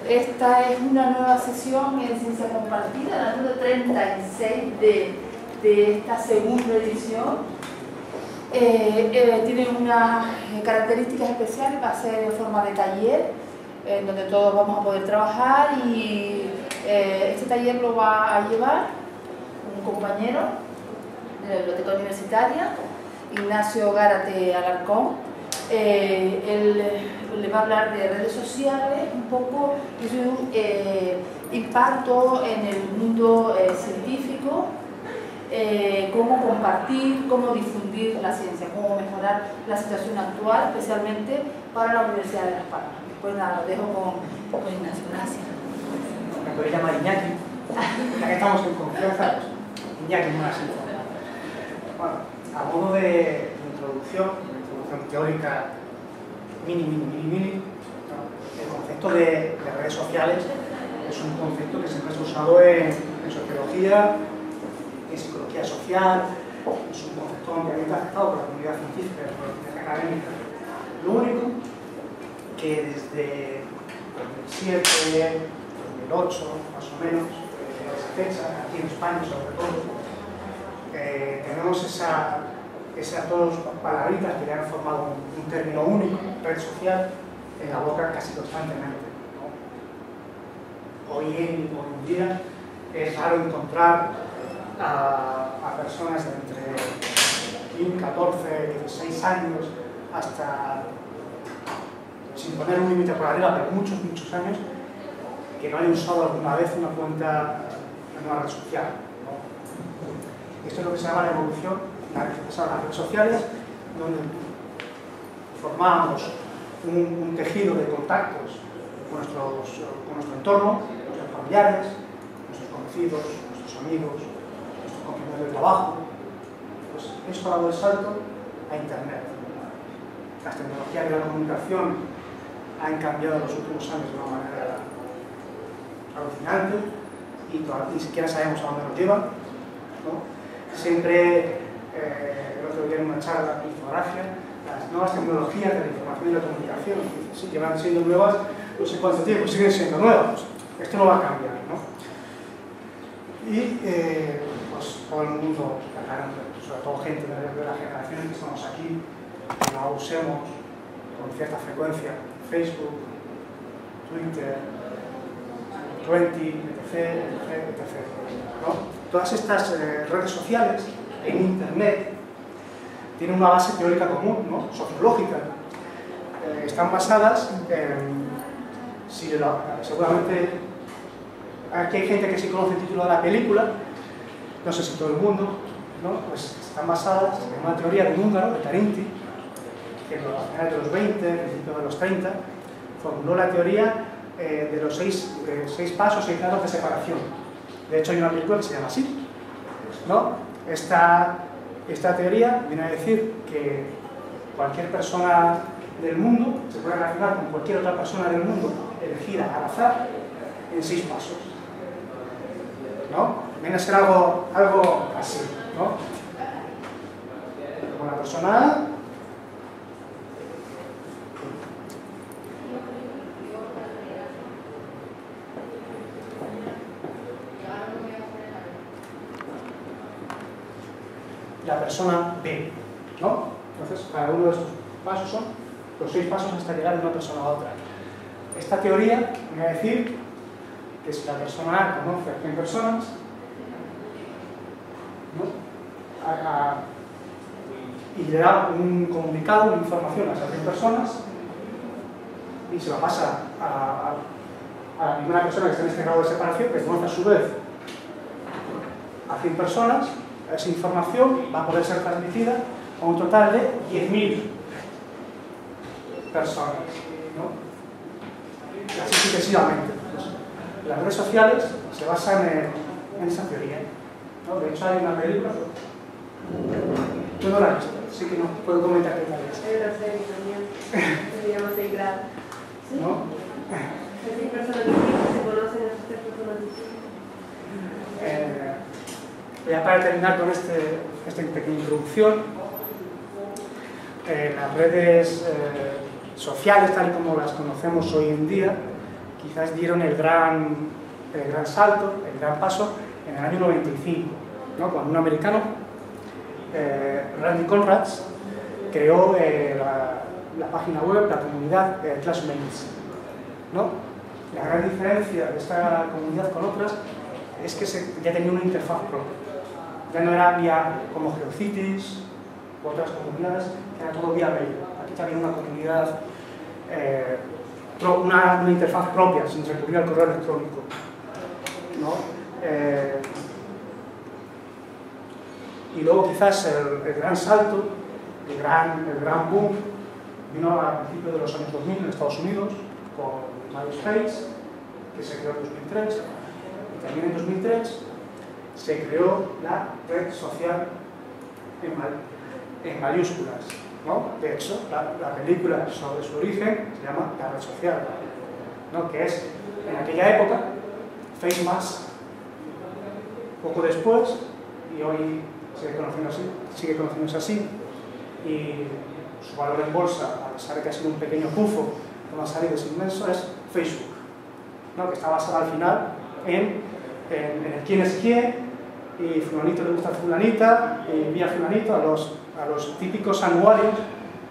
Esta es una nueva sesión en Ciencia Compartida, la número 36 de esta segunda edición. Tiene unas características especiales, va a ser en forma de taller, en donde todos vamos a poder trabajar, y este taller lo va a llevar un compañero de la Biblioteca Universitaria, Ignacio Gárate Alarcón. Él le va a hablar de redes sociales, un poco de su impacto en el mundo científico, cómo compartir, cómo difundir la ciencia, cómo mejorar la situación actual, especialmente para la Universidad de Las Palmas. Pues nada, lo dejo con Ignacio. Gracias. Me podéis llamar Iñaki, ya que estamos en confianza, pues Iñaki más. Bueno, a modo de introducción teórica mini, el concepto de redes sociales es un concepto que siempre se ha usado en sociología, en psicología social, es un concepto ampliamente aceptado por la comunidad científica y por la comunidad académica. Lo único que desde 2007, 2008, más o menos, esa fecha, aquí en España sobre todo, tenemos esas dos palabritas que le han formado un término único, red social, en la boca casi constantemente, ¿no? Hoy en día es raro encontrar a personas de entre 14, 16 años hasta, sin poner un límite por arriba, pero muchos años, que no hayan usado alguna vez una cuenta en una red social, ¿no? Esto es lo que se llama la evolución. Las redes sociales, donde formamos un tejido de contactos con nuestro entorno, nuestros familiares, nuestros conocidos, nuestros amigos, nuestros compañeros de trabajo. Pues esto ha dado el salto a Internet. Las tecnologías de la comunicación han cambiado en los últimos años de una manera alucinante y ni siquiera sabemos a dónde nos llevan, ¿no? Siempre el otro día en una charla de infografía, las nuevas tecnologías de la información y la comunicación, sí, llevan siendo nuevas no sé cuánto tiempo, siguen siendo nuevas. Esto no va a cambiar, ¿no? Y pues todo el mundo, sobre todo gente de la generación que estamos aquí, que la usemos con cierta frecuencia, Facebook, Twitter, Twenty, etc. ¿no? Todas estas redes sociales en Internet tienen una base teórica común, ¿no? Sociológica. Están basadas en, seguramente aquí hay gente que sí conoce el título de la película, no sé si todo el mundo, ¿no? Pues están basadas en una teoría de un húngaro, de Tarinti, que a finales de los 20, principios de los 30, formuló la teoría de los seis pasos, 6 grados de separación. De hecho hay una película que se llama así, ¿no? Esta teoría viene a decir que cualquier persona del mundo se puede relacionar con cualquier otra persona del mundo elegida al azar en 6 pasos, ¿no? Viene a ser algo así, ¿no? Con la persona A, la persona B, ¿no? Entonces, cada uno de estos pasos son los 6 pasos hasta llegar de una persona a otra. Esta teoría viene a decir que si la persona A conoce a 100 personas, ¿no? Y le da un comunicado, una información a esas 100 personas, y se lo pasa a la primera persona que está en este grado de separación, que conoce a su vez a 100 personas, esa información va a poder ser transmitida a un total de 10.000 personas, ¿no? Y así sucesivamente. Pues, las redes sociales se basan en esa teoría, ¿no? De hecho hay una película, yo no la he visto, así que no puedo comentar qué tal es. Hay una serie también, se llama 6 grados. ¿Sí? ¿No? 6 personas distintas se conocen a 6 personas distintas. Ya para terminar con esta pequeña introducción, las redes sociales, tal y como las conocemos hoy en día, quizás dieron el gran salto, el gran paso en el año 95, ¿no? Cuando un americano, Randy Conrads, creó la página web, la comunidad Classmates, ¿no? La gran diferencia de esta comunidad con otras es que ya tenía una interfaz propia. Ya no era vía como GeoCities u otras comunidades, era todo vía mail. Aquí también una comunidad, una interfaz propia, sin recurrir al correo electrónico, ¿no? Y luego quizás el gran salto, el gran boom, vino a principios de los años 2000 en Estados Unidos con MySpace, que se creó en 2003, y también en 2003 se creó la red social en mayúsculas, ¿no? De hecho, la película sobre su origen se llama La Red Social, ¿no? Que es, en aquella época, FaceMask, poco después, y hoy sigue conociéndose así, y su valor en bolsa, a pesar de que ha sido un pequeño pufo, que no ha salido es inmenso, es Facebook, ¿no? Que está basada al final en el quién es quién, y fulanito le gusta a fulanita, y envía a fulanito a los típicos anuarios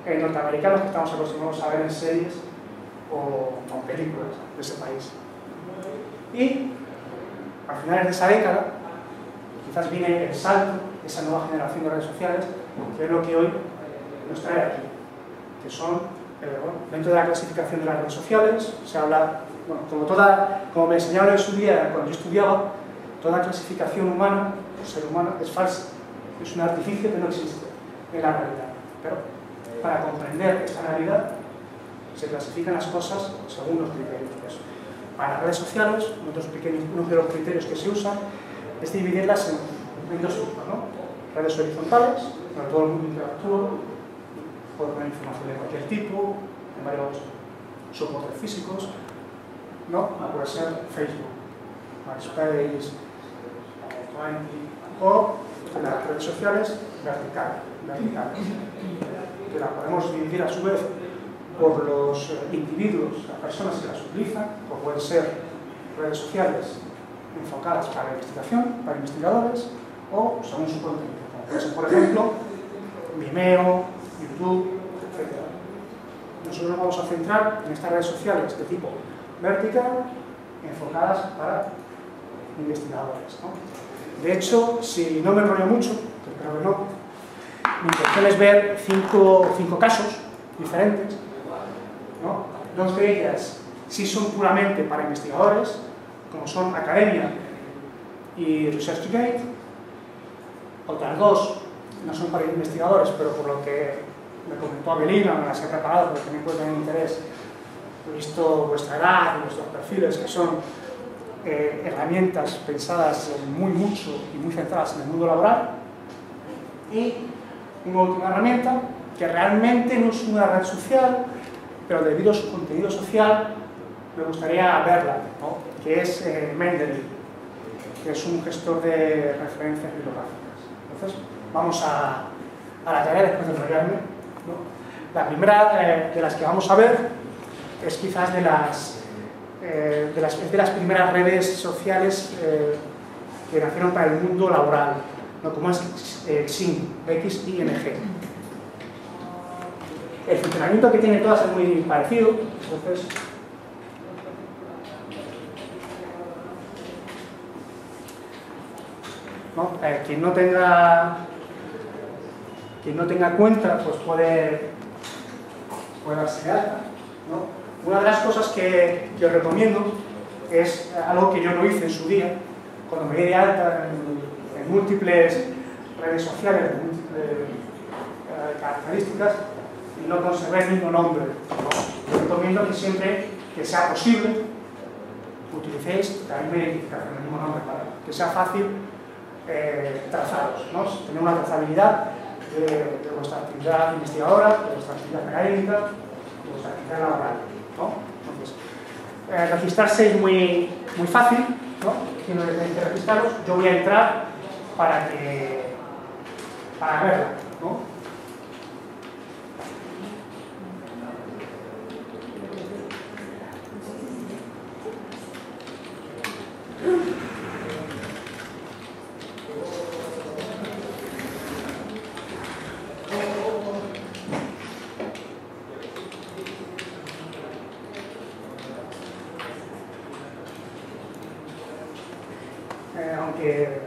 norteamericanos que estamos acostumbrados a ver en series o películas de ese país. Y a finales de esa década, quizás viene el salto, esa nueva generación de redes sociales, que es lo que hoy nos trae aquí, que son, dentro de la clasificación de las redes sociales, se habla, como me enseñaron en su día cuando yo estudiaba, toda clasificación humana, o ser humano, es falsa, es un artificio que no existe en la realidad. Pero para comprender esta realidad, se clasifican las cosas según los criterios. Para las redes sociales, uno de los criterios que se usan es dividirlas en dos grupos, ¿no? Redes horizontales, donde todo el mundo interactúa, puede poner información de cualquier tipo, en varios soportes físicos, ¿no? Puede ser Facebook, MySpace, 20, o las redes sociales verticales, que las podemos dividir a su vez por los individuos, las personas que las utilizan, o pueden ser redes sociales enfocadas para la investigación, para investigadores, o según su contenido, como puede ser, por ejemplo, Vimeo, YouTube, etc. Nosotros nos vamos a centrar en estas redes sociales de tipo vertical, enfocadas para investigadores, ¿no? De hecho, si no me enrollo mucho, que creo que no, mi intención es ver cinco casos diferentes, ¿no? Dos de ellas sí son puramente para investigadores, como son Academia y ResearchGate. Otras dos no son para investigadores, pero por lo que me comentó Abelina, me las he preparado porque también puede tener interés. He visto vuestra edad y vuestros perfiles, que son herramientas pensadas mucho y muy centradas en el mundo laboral. Y una última herramienta que realmente no es una red social, pero debido a su contenido social me gustaría verla, ¿no? Que es Mendeley, que es un gestor de referencias bibliográficas. Entonces, vamos a la tarea después de enrollarme, ¿no? La primera de las que vamos a ver es quizás de las primeras redes sociales que nacieron para el mundo laboral, ¿no? Como es Xing, XING. El funcionamiento que tiene todas es muy parecido, entonces ¿no? Quien no tenga cuenta, pues puede darse de alta, ¿no? Una de las cosas que os recomiendo es algo que yo no hice en su día, cuando me di de alta en múltiples redes sociales, de múltiples características, y no conservé el mismo nombre, ¿no? Yo recomiendo que siempre que sea posible utilicéis la misma identificación, el mismo nombre, para que sea fácil trazaros, ¿no? Tener una trazabilidad de vuestra actividad investigadora, de vuestra actividad académica, de vuestra actividad laboral, ¿no? Entonces, registrarse es muy fácil, ¿no? Si no tenéis que registraros, yo voy a entrar para verla, ¿no? Aunque,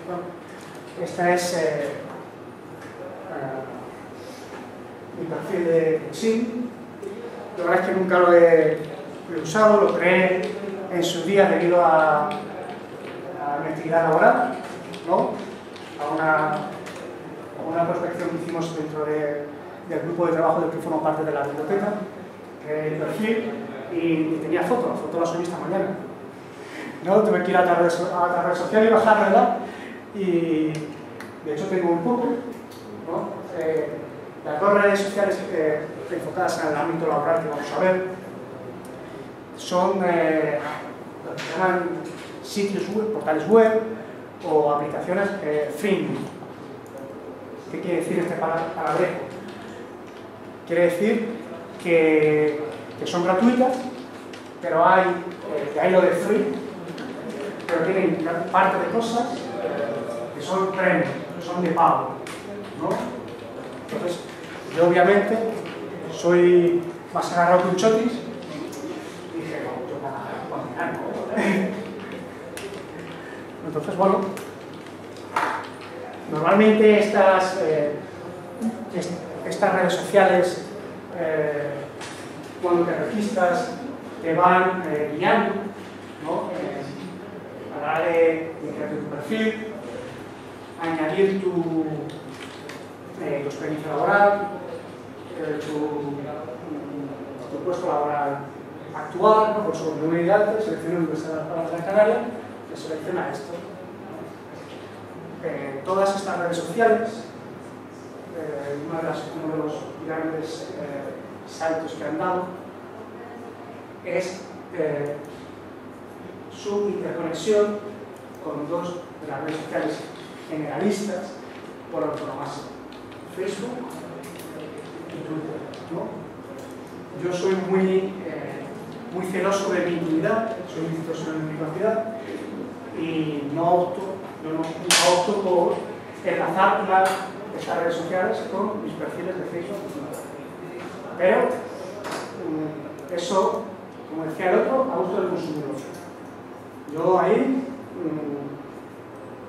bueno, esta es mi perfil de Xin. La verdad es que nunca lo he usado, lo creé en su día debido a mi actividad laboral, ¿no? a una prospección que hicimos dentro del grupo de trabajo del que formo parte de la biblioteca, creé el perfil y tenía foto, la foto la subí esta mañana. ¿No? Tuve que ir a otra red social y bajarla, y de hecho tengo un poco, ¿no? Las dos redes sociales enfocadas en el ámbito laboral que vamos a ver son lo que se llaman sitios web, portales web o aplicaciones freemium. ¿Qué quiere decir este palabrejo? Quiere decir que son gratuitas, pero de ahí lo de free, pero tienen parte de cosas que son premium, que son de pago, ¿no? Entonces, yo obviamente soy más agarrado que un chotis y dije, no, yo voy a continuar, ¿no? Entonces, bueno, normalmente estas redes sociales, cuando te registras, te van guiando, ¿no? A la hora de crear tu perfil, añadir tu experiencia laboral, tu puesto laboral actual, ¿no? Por su unidad, selecciona Universidad de la Gran Canaria, que selecciona esto. Todas estas redes sociales, uno de los grandes saltos que han dado es su interconexión con dos de las redes sociales generalistas por antonomasia, Facebook y Twitter, ¿no? Yo soy muy celoso de mi intimidad, soy muy celoso de mi privacidad y no opto por enlazar estas redes sociales con mis perfiles de Facebook y Twitter. Pero eso, como decía el otro, a gusto del consumidor. Yo ahí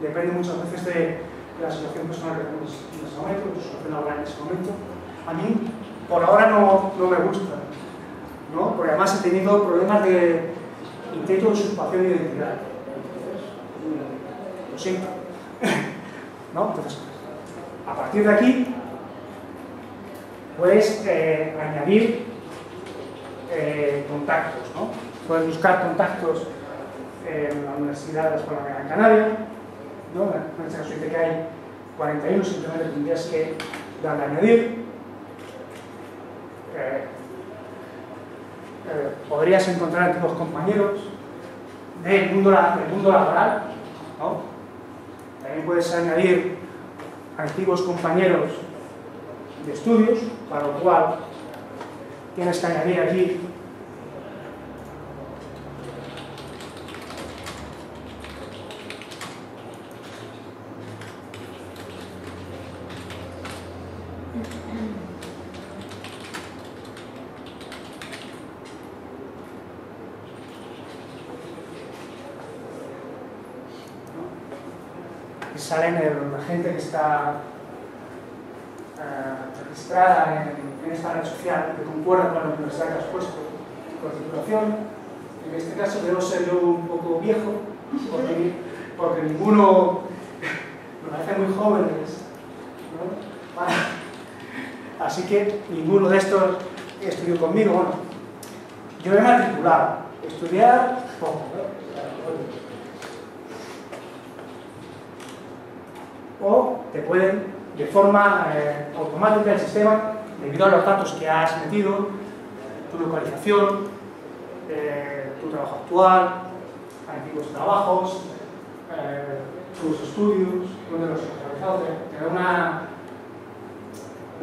depende muchas veces de la situación personal que tenemos en ese momento, de tu situación laboral en ese momento. A mí, por ahora, no me gusta, ¿no? Porque además he tenido problemas de intento de usurpación de identidad. Entonces, lo siento. ¿No? Entonces, a partir de aquí, puedes añadir contactos, ¿no? Puedes buscar contactos en la Universidad de la Escuela de Gran Canaria, ¿no? En este caso dice que hay 41, simplemente tendrías que darle a añadir. Podrías encontrar antiguos compañeros del mundo laboral, ¿no? También puedes añadir antiguos compañeros de estudios, para lo cual tienes que añadir aquí salen la gente que está registrada en esta red social, que concuerda con la universidad que has puesto con titulación. En este caso debo ser yo un poco viejo, porque ninguno me parece muy jóvenes, ¿no? Así que ninguno de estos estudió conmigo. Bueno, yo me he matriculado, estudiar poco, ¿no? O te pueden, de forma automática, el sistema, debido a los datos que has metido, tu localización, tu trabajo actual, antiguos trabajos, tus estudios, donde los has realizado, te da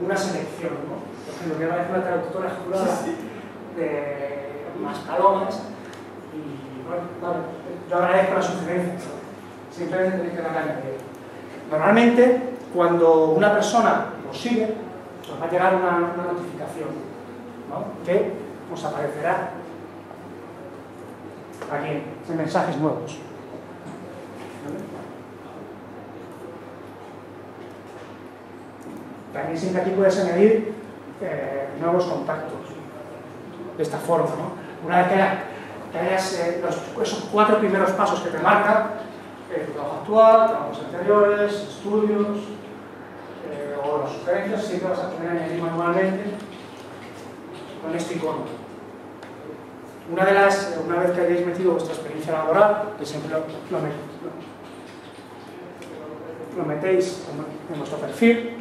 una selección, ¿no? Por ejemplo, que va a hacer una traductora jurada de unas palomas y Vale. Yo agradezco la sugerencia. Simplemente tenéis que darle a añadir. Normalmente, cuando una persona os sigue, os va a llegar una notificación, ¿no? Que os aparecerá aquí en mensajes nuevos. También siempre aquí puedes añadir nuevos contactos de esta forma, ¿no? Una vez que hayas esos 4 primeros pasos que te marcan, tu trabajo actual, trabajos anteriores, estudios o las sugerencias, siempre vas a poder añadir manualmente con este icono. Una vez que hayáis metido vuestra experiencia laboral, que siempre lo metéis en vuestro perfil,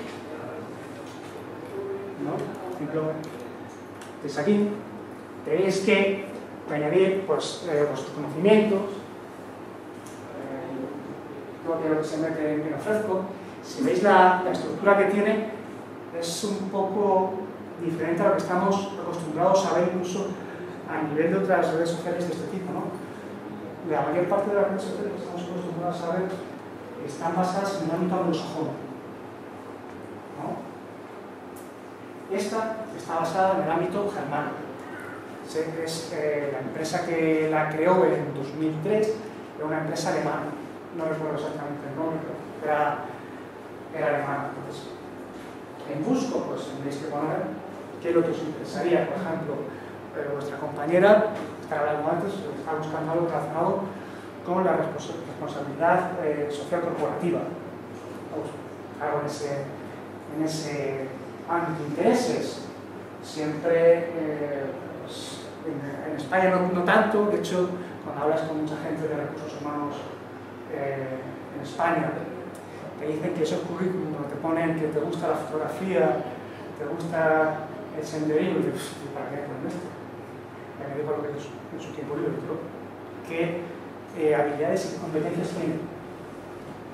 ¿no? Por ejemplo, desde aquí tenéis que añadir pues, vuestros conocimientos, lo que se mete en ofrezco. Si veis la estructura que tiene, es un poco diferente a lo que estamos acostumbrados a ver incluso a nivel de otras redes sociales de este tipo, ¿no? La mayor parte de las redes sociales que estamos acostumbrados a ver están basadas en el ámbito anglosajón, ¿no? Esta está basada en el ámbito germano. Es la empresa que la creó en 2003, era una empresa alemana. No recuerdo exactamente el nombre, pero era alemana. Entonces, en Busco, pues tendréis que poner qué es lo que os interesaría. Por ejemplo, vuestra compañera, está hablando antes, está buscando algo relacionado con la responsabilidad social corporativa. Algo en ese ámbito de intereses. Siempre, pues, en España no tanto, de hecho, cuando hablas con mucha gente de recursos humanos en España, te dicen que esos currículum te ponen que te gusta la fotografía, te gusta el senderismo, y dices, ¿para qué ponen esto? ¿Para qué para lo que es en su tiempo libre? Pero, ¿qué habilidades y competencias tienen?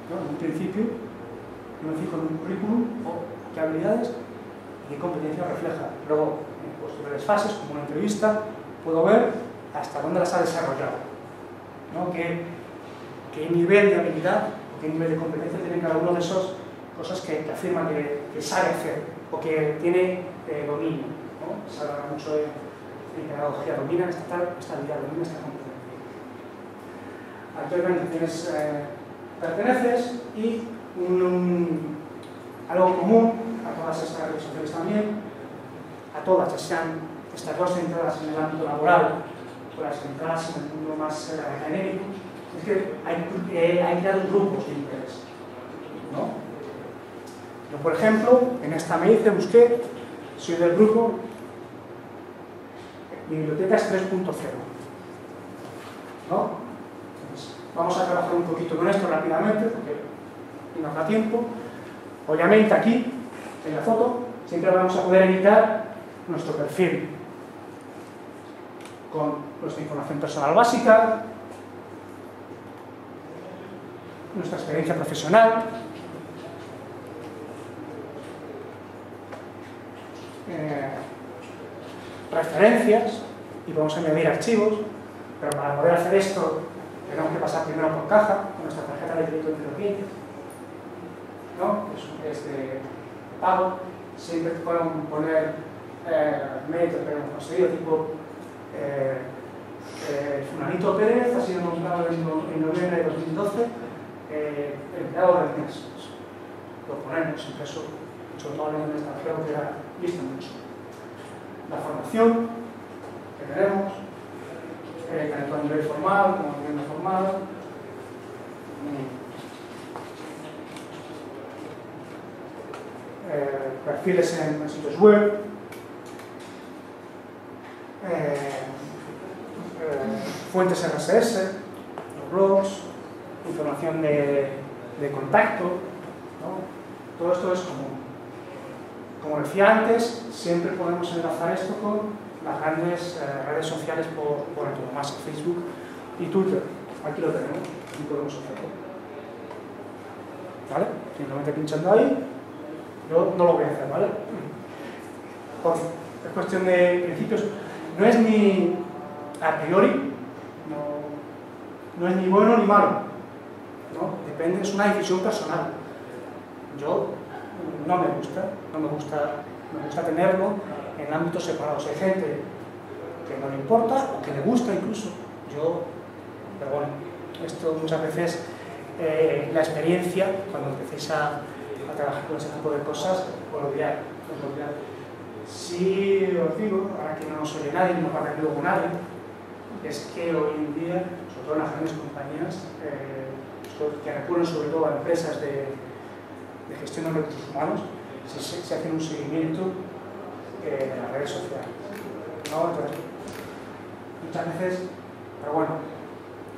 ¿No? En un principio, yo me fijo en un currículum, qué habilidades y qué competencias refleja. Luego, en posteriores fases, como una entrevista, puedo ver hasta dónde las ha desarrollado, ¿no? ¿Qué nivel de habilidad, qué nivel de competencia tiene cada uno de esas cosas que afirma que sabe hacer o que tiene dominio, ¿no? Se habla mucho en pedagogía, domina esta habilidad, domina esta competencia. ¿A qué organizaciones perteneces? Y algo común a todas estas redes sociales también, a todas, ya sean estas dos centradas en el ámbito laboral o las centradas en el mundo más académico, es que hay creado grupos de interés, ¿no? Yo, por ejemplo, en esta me dice, busqué, soy del grupo, mi biblioteca es 3.0, ¿no? Entonces, vamos a trabajar un poquito con esto rápidamente, porque nos da tiempo. Obviamente aquí, en la foto, siempre vamos a poder editar nuestro perfil con nuestra información personal básica, nuestra experiencia profesional, referencias, y podemos añadir archivos, pero para poder hacer esto tenemos que pasar primero por caja con nuestra tarjeta de crédito independiente, ¿no? Es de pago. Siempre podemos poner méritos que hemos conseguido, tipo Fulanito Pérez ha sido nombrado en noviembre de 2012 empleado del mes. Lo ponemos, impreso, sobre todo en el extranjero, que era visto mucho. La formación que tenemos, tanto a nivel formal como a nivel no formal. Perfiles en sitios web, fuentes RSS, los blogs, información de contacto, ¿no? Todo esto es común. Como decía antes, siempre podemos enlazar esto con las grandes redes sociales por antonomasia, Facebook y Twitter. Aquí lo tenemos y podemos hacerlo. ¿Vale? Simplemente pinchando ahí. Yo no lo voy a hacer, ¿vale? Porque es cuestión de principios. No es ni a priori, no es ni bueno ni malo, ¿no? Depende, es una decisión personal. Yo no me gusta tenerlo en ámbitos separados. Hay gente que no le importa o que le gusta incluso. Pero bueno, esto muchas veces la experiencia, cuando empecéis a trabajar con ese tipo de cosas, os lo dirá. Sí, os digo, ahora que no nos oye nadie, no va a ver luego nadie, es que hoy en día, sobre todo en las grandes compañías, que recurren sobre todo a empresas de gestión de recursos humanos, se hace un seguimiento de las redes sociales, ¿no? Entonces, muchas veces, pero bueno,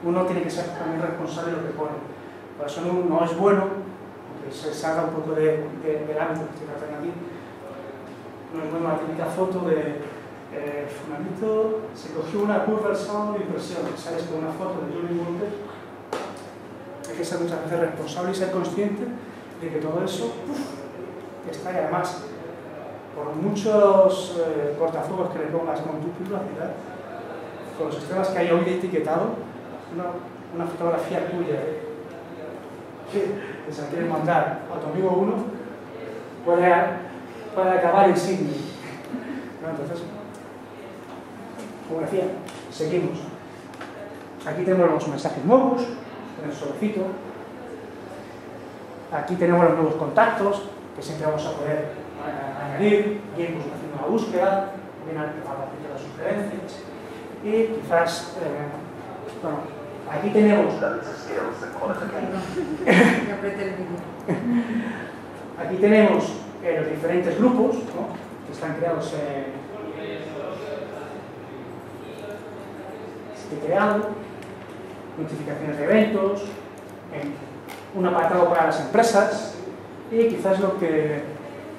uno tiene que ser también responsable de lo que pone. Por eso no es bueno, aunque se salga un poco del ámbito que estoy tratando aquí, no es bueno la típica foto de fulanito se cogió una curva al sábado de impresión, sales con una foto de Johnny Walker. Hay que ser muchas veces responsable y ser consciente de que todo eso está, y además, por muchos cortafuegos que le pongas con tu privacidad, con los sistemas que hay hoy de etiquetado, una fotografía tuya que se la quieres mandar a tu amigo uno puede acabar en Sydney, ¿no? Entonces, como decía, seguimos. Aquí tenemos los mensajes nuevos en el sobrecito. Aquí tenemos los nuevos contactos que siempre vamos a poder añadir, bien pues haciendo una búsqueda, bien a partir de las sugerencias. Y quizás, bueno, aquí tenemos aquí tenemos los diferentes grupos, ¿no? Que están creados notificaciones de eventos, un apartado para las empresas, y quizás lo que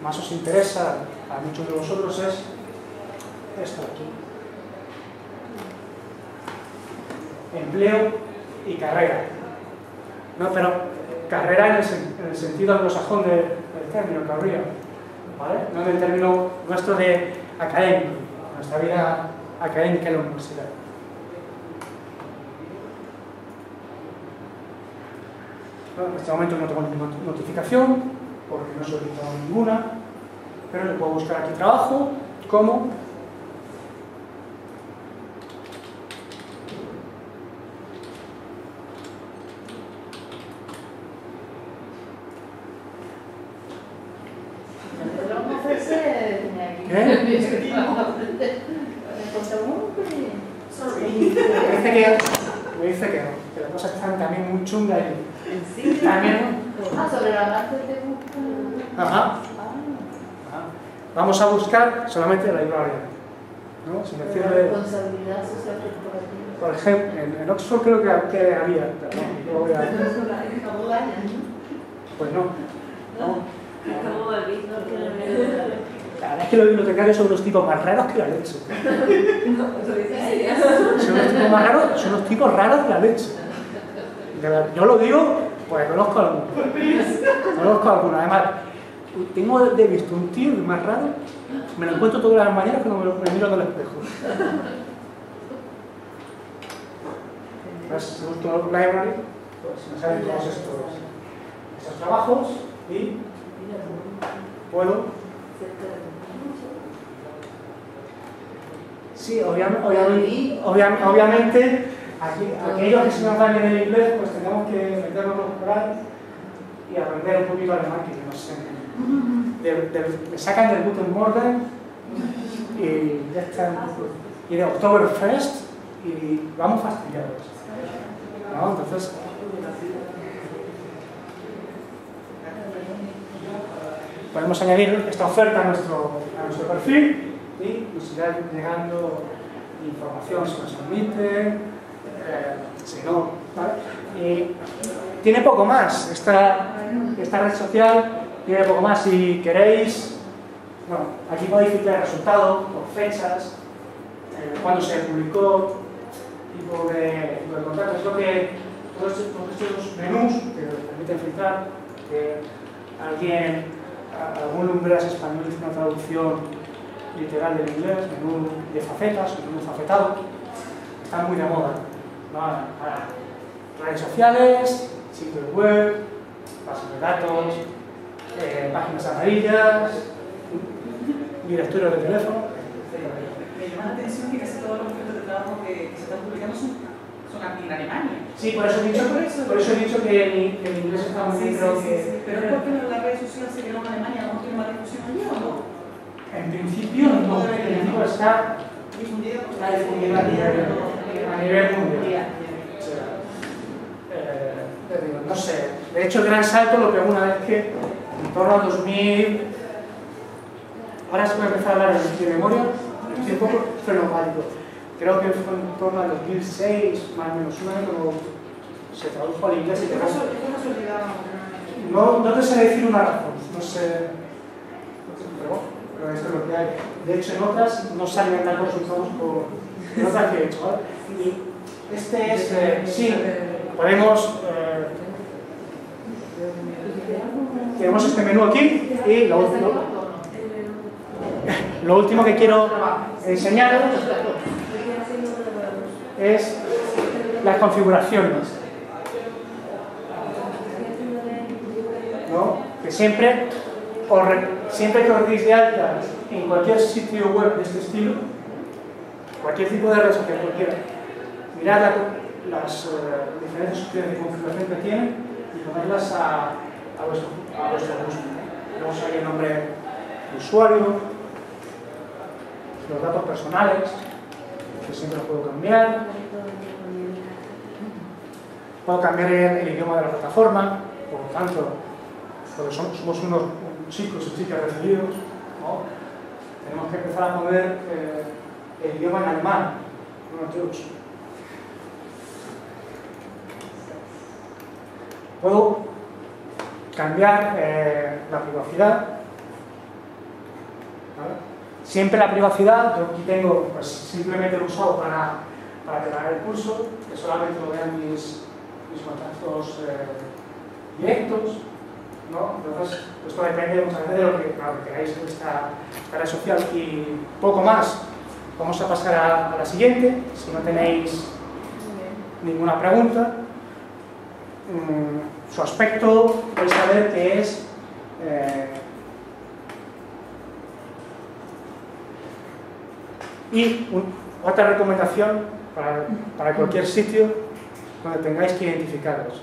más os interesa a muchos de vosotros es esto aquí: empleo y carrera, ¿no? Pero carrera en el sentido anglosajón del término, career, ¿vale? No en el término nuestro de académico, nuestra vida académica en la universidad. En este momento no tengo ninguna notificación porque no he solicitado ninguna, pero le puedo buscar aquí trabajo como me dice que las cosas están también muy chungas y también... sobre la base de... Ajá. Vamos a buscar solamente la library, ¿no? Sin decirle... Responsabilidad social corporativa. Por ejemplo, en Oxford creo que había, pero no, yo voy a... Pues no. La verdad es que los bibliotecarios son unos tipos más raros que la leche. Son unos tipos raros que la leche. De verdad, yo lo digo porque conozco a algunos. Además, tengo de visto un tío más raro, me lo encuentro todas las mañanas cuando me miro en el espejo. Pues, si busco library, pues me salen todos estos trabajos y puedo... Sí, obviamente, aquellos que se nos dan bien el inglés, pues tenemos que meternos por ahí y aprender un poquito alemán, que no sé. Me sacan del Guten Morgen y ya están, y de Oktoberfest y vamos fastidiados, ¿no? Entonces, podemos añadir esta oferta a nuestro perfil y nos irá llegando información si nos admite, si no, ¿vale? Y tiene poco más, esta red social tiene poco más. Si queréis, bueno, aquí podéis filtrar el resultado por fechas, cuándo se publicó, tipo de contactos. Es lo que todos estos menús que nos permiten filtrar, que algún lumbreras español hizo una traducción literal del inglés, menú de facetas, menú facetado, están muy de moda, ¿no? redes sociales, sitios web, bases de datos, páginas amarillas, directorio de teléfono. Me llama la atención que casi todos los objetos de trabajo que se están publicando son aquí en Alemania. Sí, por eso he dicho que el inglés está muy bien, creo que... Pero es porque las redes sociales se crearon en Alemania, ¿no tiene más difusión allí o no? En principio no, en principio está Difundida a nivel mundial. No sé, de hecho el gran salto lo pegó una vez que en torno al 2000, ahora se puede empezar a hablar de memoria, estoy un poco frenopático, creo que fue en torno al 2006, más o menos, un año cuando se tradujo al inglés y ¿Qué casualidad? no te sé decir una razón, no sé, pero esto es lo que hay. De hecho en otras no salen tan resultados en otras que he hecho, ¿vale? Y este es, sí, podemos... tenemos este menú aquí y lo último que quiero enseñaros es las configuraciones, ¿no? Que siempre que os deis de alta en cualquier sitio web de este estilo, cualquier tipo de red social cualquiera, mirad las diferentes opciones de configuración que tienen y ponerlas a vuestro gusto. Tenemos ahí el nombre de usuario, los datos personales, que siempre los puedo cambiar. Puedo cambiar el idioma de la plataforma, por lo tanto, porque somos unos chicos y chicas recibidos, ¿no? Tenemos que empezar a poner el idioma en alemán, puedo cambiar la privacidad, ¿vale? Siempre la privacidad, yo aquí tengo, pues simplemente lo he usado para preparar el curso, que solamente lo vean mis contactos directos, ¿no? Entonces, esto depende muchas veces de lo que queráis en esta red social. Y poco más, vamos a pasar a la siguiente, si no tenéis ninguna pregunta. Su aspecto, vais a ver que es y otra recomendación para cualquier sitio donde tengáis que identificaros.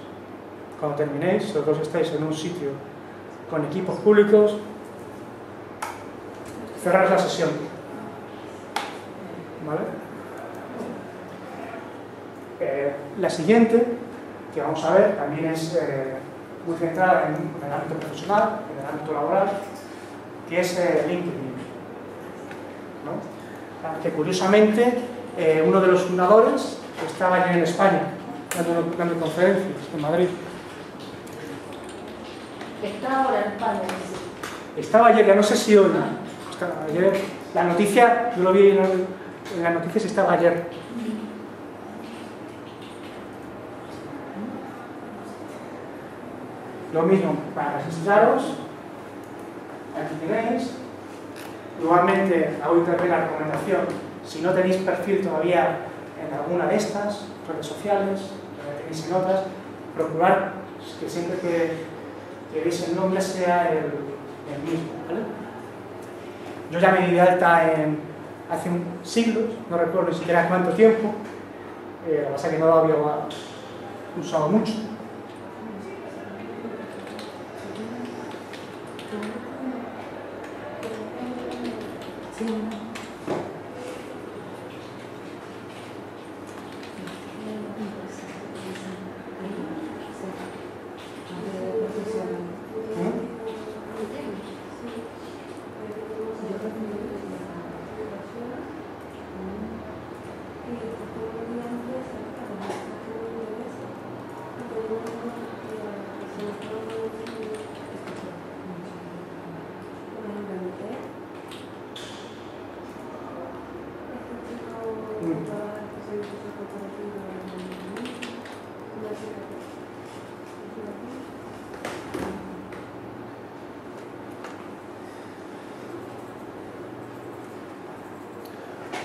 Cuando terminéis, si vosotros estáis en un sitio con equipos públicos, cerrar la sesión, ¿vale? La siguiente que vamos a ver también es muy centrada en el ámbito profesional, en el ámbito laboral, que es LinkedIn, ¿no? Que curiosamente uno de los fundadores estaba ayer en España dando conferencias en Madrid. Está ahora en España. Estaba ayer, ya no sé si hoy. Ayer, la noticia, yo lo vi en las noticias, estaba ayer. Lo mismo, para registraros, aquí tenéis. Igualmente, hago hincapié la recomendación, si no tenéis perfil todavía en alguna de estas redes sociales, tenéis en otras, procurar que siempre que veis el nombre sea el mismo, ¿vale? Yo ya me di de alta hace siglos, no recuerdo ni siquiera cuánto tiempo, lo que pasa es que no lo había usado mucho.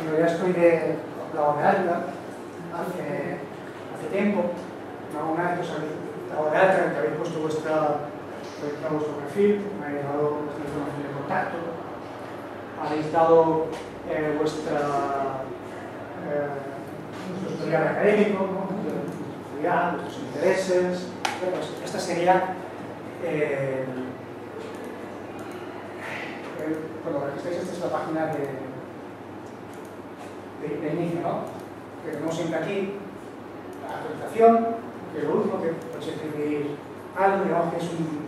Bueno, ya estoy de la alta hace tiempo. una vez que os habéis dado de alta, que habéis puesto vuestro perfil, habéis dado vuestra información de contacto, habéis dado vuestro historial académico, vuestro estudiar, vuestros intereses. Bueno, pues esta sería cuando registréis. Esta es la página de inicio, ¿no? Que tenemos siempre aquí la actualización, que es lo último que podéis escribir algo, digamos que es un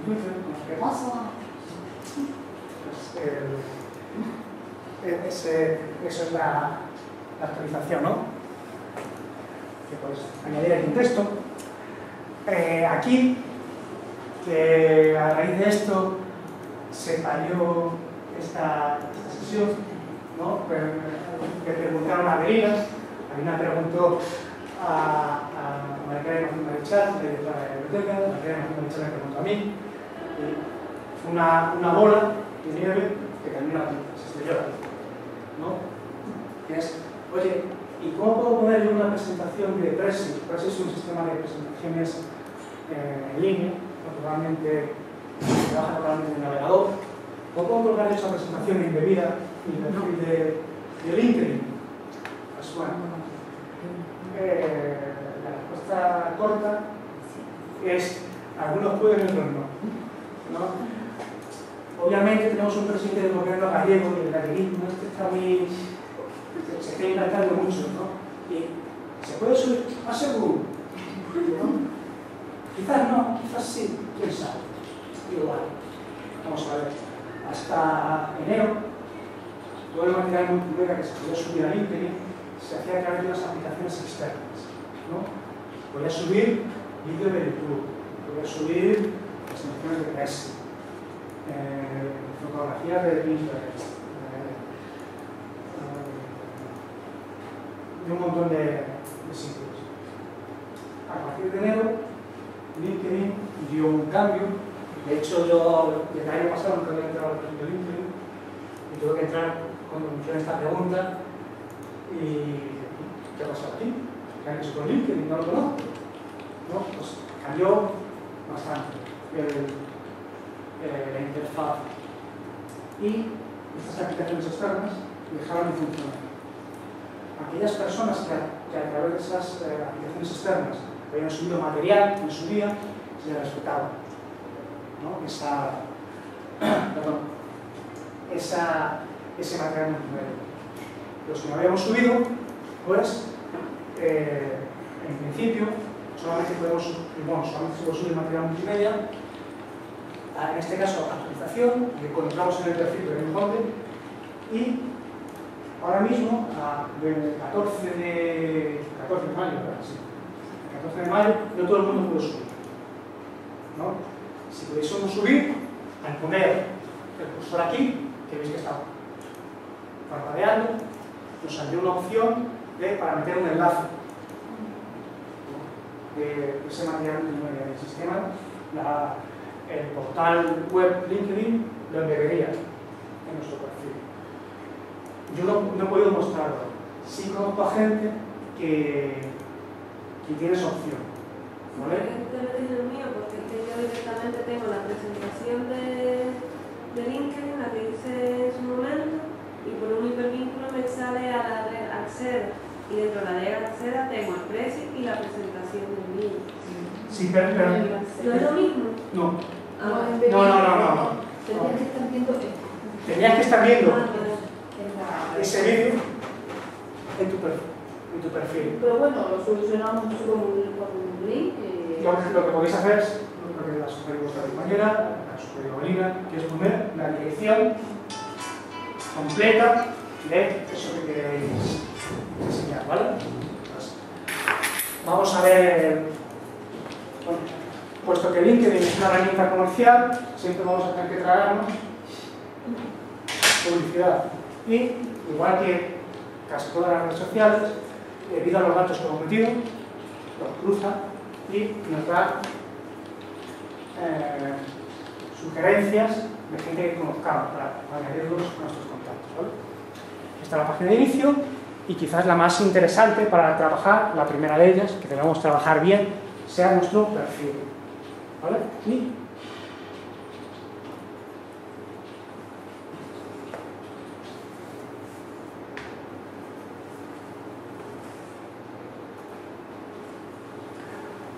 Twitter, no sé qué pasa. Eso es la actualización, ¿no? Que podéis añadir aquí un texto. Aquí, que a raíz de esto se parió esta sesión, ¿no? Que preguntaron a Verinas. Marina preguntó a María Marichal, de la biblioteca, María Marichal me preguntó a mí. Y fue una bola de nieve que terminó aquí, se estrelló aquí, ¿no? Que es, oye, ¿y cómo puedo poner yo una presentación de Prezi? Prezi es un sistema de presentaciones en línea, naturalmente, que trabaja naturalmente en el navegador. ¿Cómo puedo colocar esa presentación embebida en el perfil de LinkedIn? Pues bueno, la respuesta corta es: algunos pueden y otros no. Obviamente tenemos un presidente del gobierno gallego y el galleguismo está muy... se está implantando mucho, ¿no? Y se puede subir a seguro, ¿no? Quizás no, quizás sí, quién sabe. Igual, vamos a ver. Hasta enero, todo el material multimedia que se podía subir a LinkedIn se hacía a través de unas aplicaciones externas, ¿no? Voy a subir vídeo de YouTube, voy a subir presentaciones de Prezi, fotografías de Pinterest, de un montón de sitios. A partir de enero, LinkedIn dio un cambio. De hecho, yo el año pasado nunca había entrado al perfil de LinkedIn y tuve que entrar cuando me hicieron esta pregunta. ¿Y qué ha pasado aquí? ¿Qué han hecho con LinkedIn? No lo conozco. ¿No? Pues cambió bastante la interfaz. Y estas aplicaciones externas dejaron de funcionar. Aquellas personas que a través de esas aplicaciones externas habían subido material en su día, se les respetaba, ¿no? Ese material multimedia. Los que no habíamos subido, pues, en principio, solamente se puede subir material multimedia. En este caso, actualización, que encontramos en el perfil de Ben Conde, y ahora mismo, el 14 de mayo, ¿verdad? Sí. El 14 de mayo, no todo el mundo puede subir, ¿no? Si pudiésemos subir, al poner el cursor aquí, que veis que está parpadeando, nos saldría una opción para meter un enlace de ese material multimedia del sistema. El portal web LinkedIn lo embebería en nuestro perfil. Yo no he podido mostrarlo. Sí conozco a gente que tiene esa opción. ¿Vale? El mío, porque es que yo directamente tengo la presentación de LinkedIn, la que hice en su momento, y por un hipervínculo me sale a la red Acceda. Y dentro de la red Acceda tengo el Prezi y la presentación del mío. Sí, pero ¿No es lo mismo? No. Ah, No. Tenías que estar viendo ese vídeo en tu perfil. Pero bueno, lo solucionamos con un link. Lo que podéis hacer es lo que la sugerí vuestra compañera, la sugerí Molina, que es poner la dirección completa de eso que queréis enseñar, ¿vale? Entonces, vamos a ver, bueno, puesto que LinkedIn es una herramienta comercial, siempre vamos a tener que tragarnos publicidad. Y, igual que casi todas las redes sociales, pida los datos que hemos metido, los cruza y nos da sugerencias de gente que conozcamos para añadirlos a nuestros contactos, ¿vale? Esta es la página de inicio y quizás la más interesante para trabajar, la primera de ellas, que debemos trabajar bien, sea nuestro perfil. ¿Vale? Y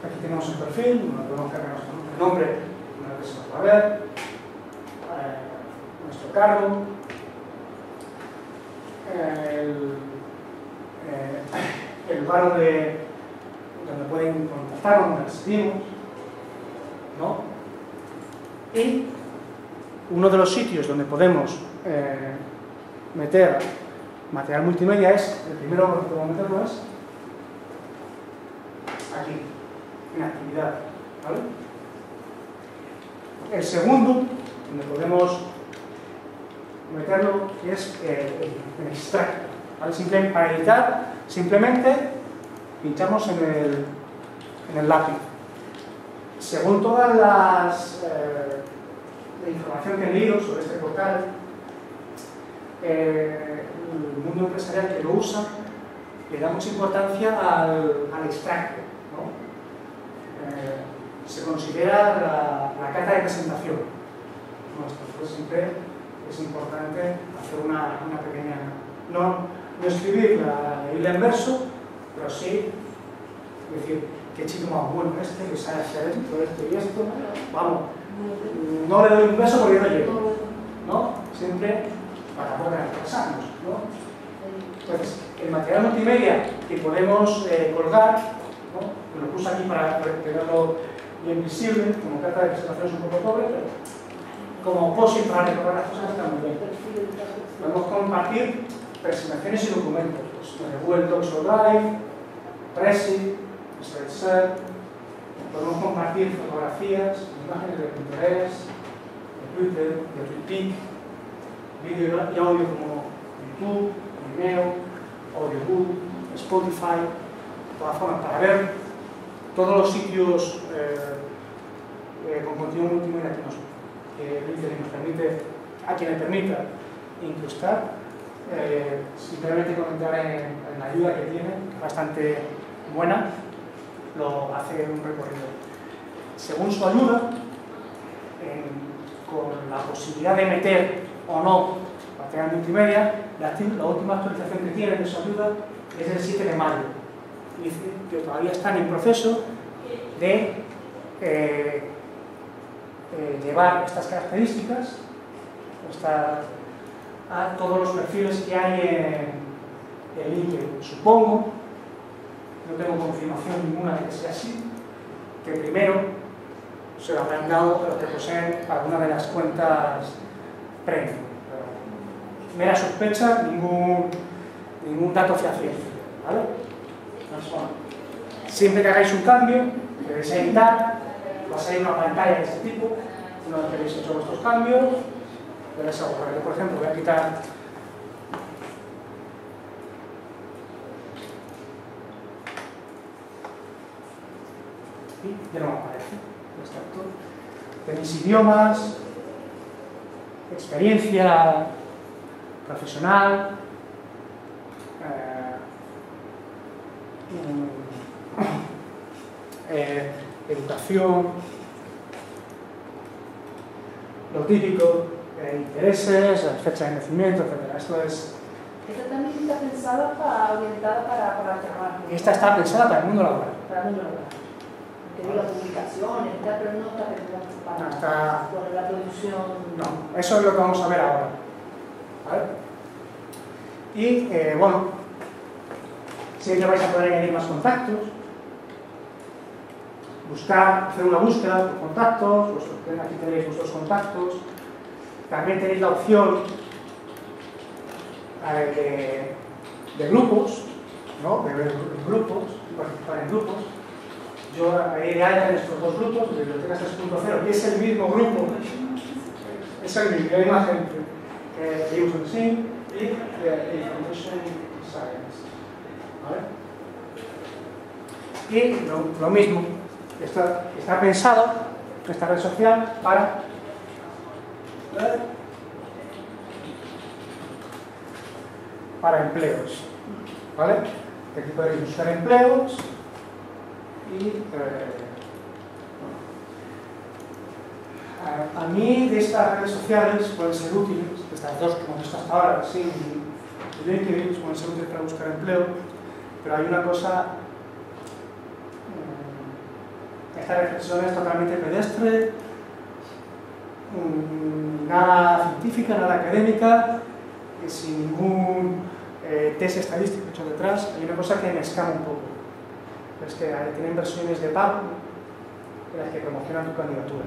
aquí tenemos el perfil, nos podemos cargar nuestro nombre, una vez se nos va a ver, nuestro cargo, el lugar donde pueden contactarnos, donde recibimos, ¿no? Y uno de los sitios donde podemos meter material multimedia es, el primero que podemos meterlo es aquí, en actividad, ¿vale? El segundo, donde podemos meterlo, es en extracto, ¿vale? Para editar, simplemente pinchamos en el lápiz. Según todas las la información que he leído sobre este portal, el mundo empresarial que lo usa le da mucha importancia al extracto, ¿no? Se considera la carta de presentación. Pues siempre es importante hacer una pequeña... No escribir la Biblia en verso, pero sí decir, qué chico más bueno este, que sabe hacer esto y esto. Vamos, no le doy un beso porque no llego, ¿no? Siempre para poder expresarnos, ¿no? Entonces, el material multimedia que podemos colgar, ¿no? Lo puse aquí para tenerlo bien visible, como carta de presentación es un poco pobre, pero como post para recordar las cosas está muy bien. Podemos compartir presentaciones y documentos, pues, de Google Docs o Drive, Prezi, SlideShare. Podemos compartir fotografías, imágenes de Pinterest, de Twitter, de TweetPic, vídeo y audio como YouTube, Vimeo, Audiobook, Spotify, de todas formas, para ver todos los sitios con contenido multimedia que LinkedIn nos permite, a quien le permita incrustar, simplemente comentar en la ayuda que tiene, que es bastante buena, lo hace un recorrido. Según su ayuda, con la posibilidad de meter o no material multimedia, la última actualización que tiene de su ayuda es el 7 de mayo. Dice que todavía están en proceso de llevar estas características a todos los perfiles que hay en LinkedIn. Supongo, no tengo confirmación ninguna de que sea así, que primero se lo habrán dado a los que poseen alguna de las cuentas premium. Mera sospecha, ningún dato fehaciente, ¿vale? Siempre que hagáis un cambio, debéis editar, va a salir una pantalla de este tipo, una vez que habéis hecho vuestros cambios, debéis borrar. Yo, por ejemplo, voy a quitar y ya no me aparece. Exacto. Tenéis idiomas, experiencia profesional, educación, lo típico, intereses, fecha de nacimiento, etc. Esto es... Esta también está pensada orientada para el trabajo. Esta está pensada para el mundo laboral. Para el mundo laboral. Que digo las publicaciones, pero no está pensada para la producción. No, eso es lo que vamos a ver ahora. ¿Vale? Y bueno, siempre vais a poder añadir más contactos, hacer una búsqueda por contactos, aquí tenéis vuestros contactos. También tenéis la opción de grupos, ¿no? De ver grupos, participar en grupos. Yo haré de alta en estos dos grupos, de Bibliotecas 3.0, que es el mismo grupo, es el mismo, hay más gente de User Sync y de Information Science. ¿Vale? Y lo mismo, está pensado esta red social para para empleos, ¿vale? Que aquí podréis buscar empleos y a mí de estas redes sociales pueden ser útiles, de estas dos que hemos visto hasta ahora, sí, y LinkedIn pueden ser útiles para buscar empleo, pero hay una cosa, esta reflexión es totalmente pedestre, nada científica, nada académica, sin ningún test estadístico hecho detrás. Hay una cosa que me escama un poco, es que tienen versiones de pago en las que promocionan tu candidatura.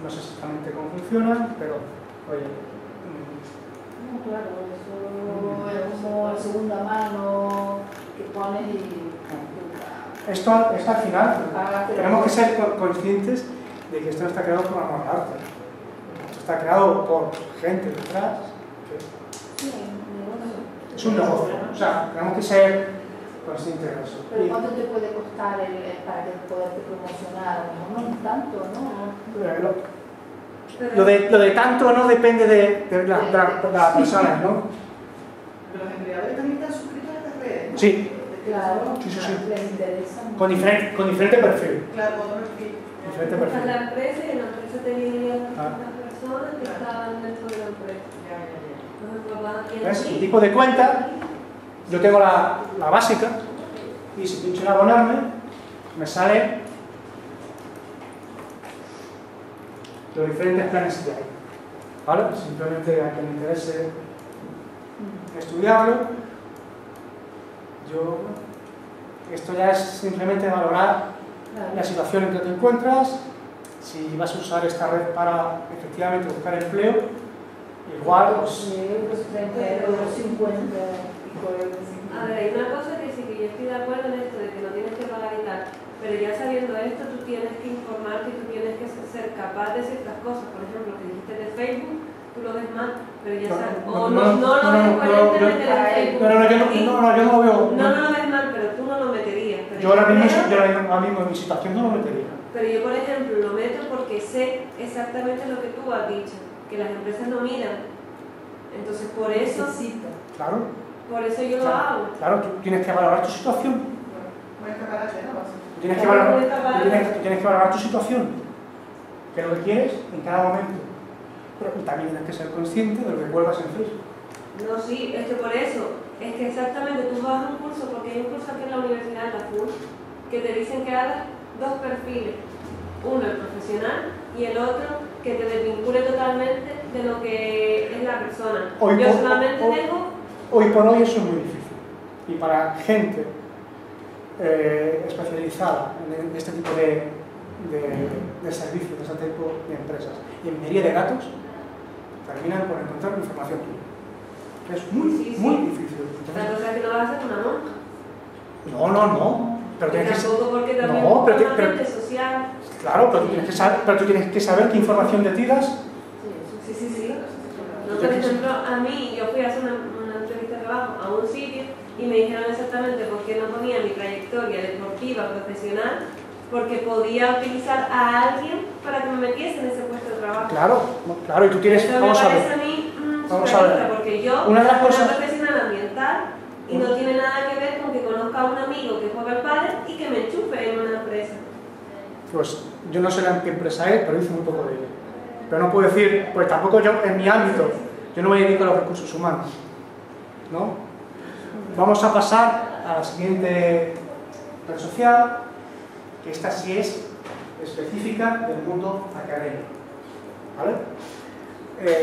No sé exactamente cómo funcionan, pero oye. No, claro, eso es como segunda mano que pones y. Esto al final, tenemos que ser conscientes de que esto no está creado por amor al arte. Esto está creado por gente detrás. Es un negocio. O sea, tenemos que ser conscientes de eso. Pero ¿cuánto te puede costar para que poderte promocionar? A lo mejor no tanto, ¿no? Lo de tanto no depende de la persona, ¿no? Pero los empleadores también están suscritos a estas redes. Sí. Claro, Sí. les interesa. Con diferente perfil. Claro, con otro perfil. Diferente Está perfil. la empresa y en la empresa tenían las personas que estaban dentro de la empresa. ¿Ves? El tipo de cuenta, yo tengo la básica y si pincho en abonarme, me sale los diferentes planes que hay. ¿Vale? Simplemente a quien le interese estudiarlo. Esto ya es simplemente valorar la situación en que te encuentras, si vas a usar esta red para efectivamente buscar empleo, igual pues... Sí, pues 30 euros, 50 euros. A ver, hay una cosa que sí que yo estoy de acuerdo en esto de que no tienes que pagar y tal, pero ya sabiendo esto tú tienes que informarte y tú tienes que ser capaz de ciertas cosas. Por ejemplo, lo que dijiste de Facebook, tú lo ves mal, pero ya sabes, o no lo ves coherentemente en Facebook. Yo no lo veo. No lo ves mal, pero tú no lo meterías. Yo ahora mismo en mi situación no lo metería. Pero yo, por ejemplo, lo meto porque sé exactamente lo que tú has dicho, que las empresas no miran. Entonces, por eso Claro. Por eso yo lo hago. Claro, tú tienes que valorar tu situación. Buen escaparate, ¿no? Tú tienes que valorar tu situación. ¿Qué es lo que quieres en cada momento? Pero también tienes que ser consciente de lo que cuelgas en Facebook. No, sí, es que por eso, es que exactamente tú vas a un curso, porque hay un curso aquí en la universidad, en la FUL, que te dicen que hagas dos perfiles. Uno, el profesional, y el otro, que te desvincule totalmente de lo que es la persona. Yo solamente tengo... Hoy por hoy eso es muy difícil. Y para gente especializada en este tipo de servicios, de este tipo de empresas, y en minería de datos, terminan por encontrar información tuya. Es muy difícil. La cosa es que no vas a hacer una monja. No. Pero tienes que tampoco porque también no, es una gente social. Claro, pero tú tienes que saber qué información le tiras. Sí. No, por ejemplo, a mí, yo fui a hacer una entrevista de trabajo a un sitio y me dijeron exactamente por qué no ponía mi trayectoria deportiva, profesional, porque podía utilizar a alguien para que me metiese en ese puesto de trabajo. Claro, y tú tienes... Eso vamos me a ver. parece a mí Vamos a ver. porque yo Una de las soy cosas... una profesional ambiental y no tiene nada que ver con que conozca a un amigo que juega al pádel y que me enchufe en una empresa. Pues yo no sé qué empresa es, pero hice muy poco de ello. Pero no puedo decir, pues tampoco yo, en mi ámbito, yo no me dedico a los recursos humanos, ¿no? Vamos a pasar a la siguiente red social, que esta sí es específica del mundo académico, ¿vale?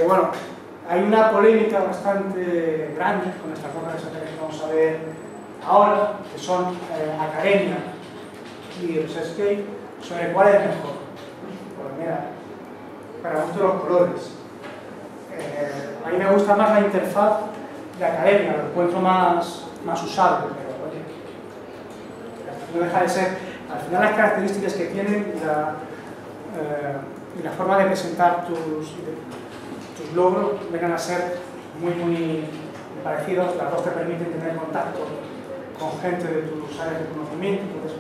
Bueno, hay una polémica bastante grande con estas dos redes sociales que vamos a ver ahora, que son academia y Researchgate, sobre cuál es mejor. Pues mira, para gusto los colores. A mí me gusta más la interfaz de academia, lo encuentro más usable, pero oye, no deja de ser, al final las características que tienen y la forma de presentar tus logros vengan a ser muy parecidos. Las dos te permiten tener contacto con gente de tus áreas de conocimiento. Entonces,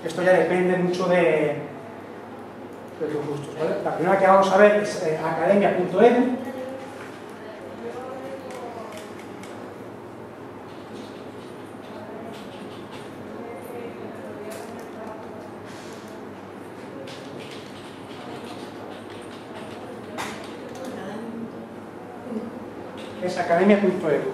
esto ya depende mucho de tus gustos, ¿vale? La primera que vamos a ver es academia.edu, es academia.edu.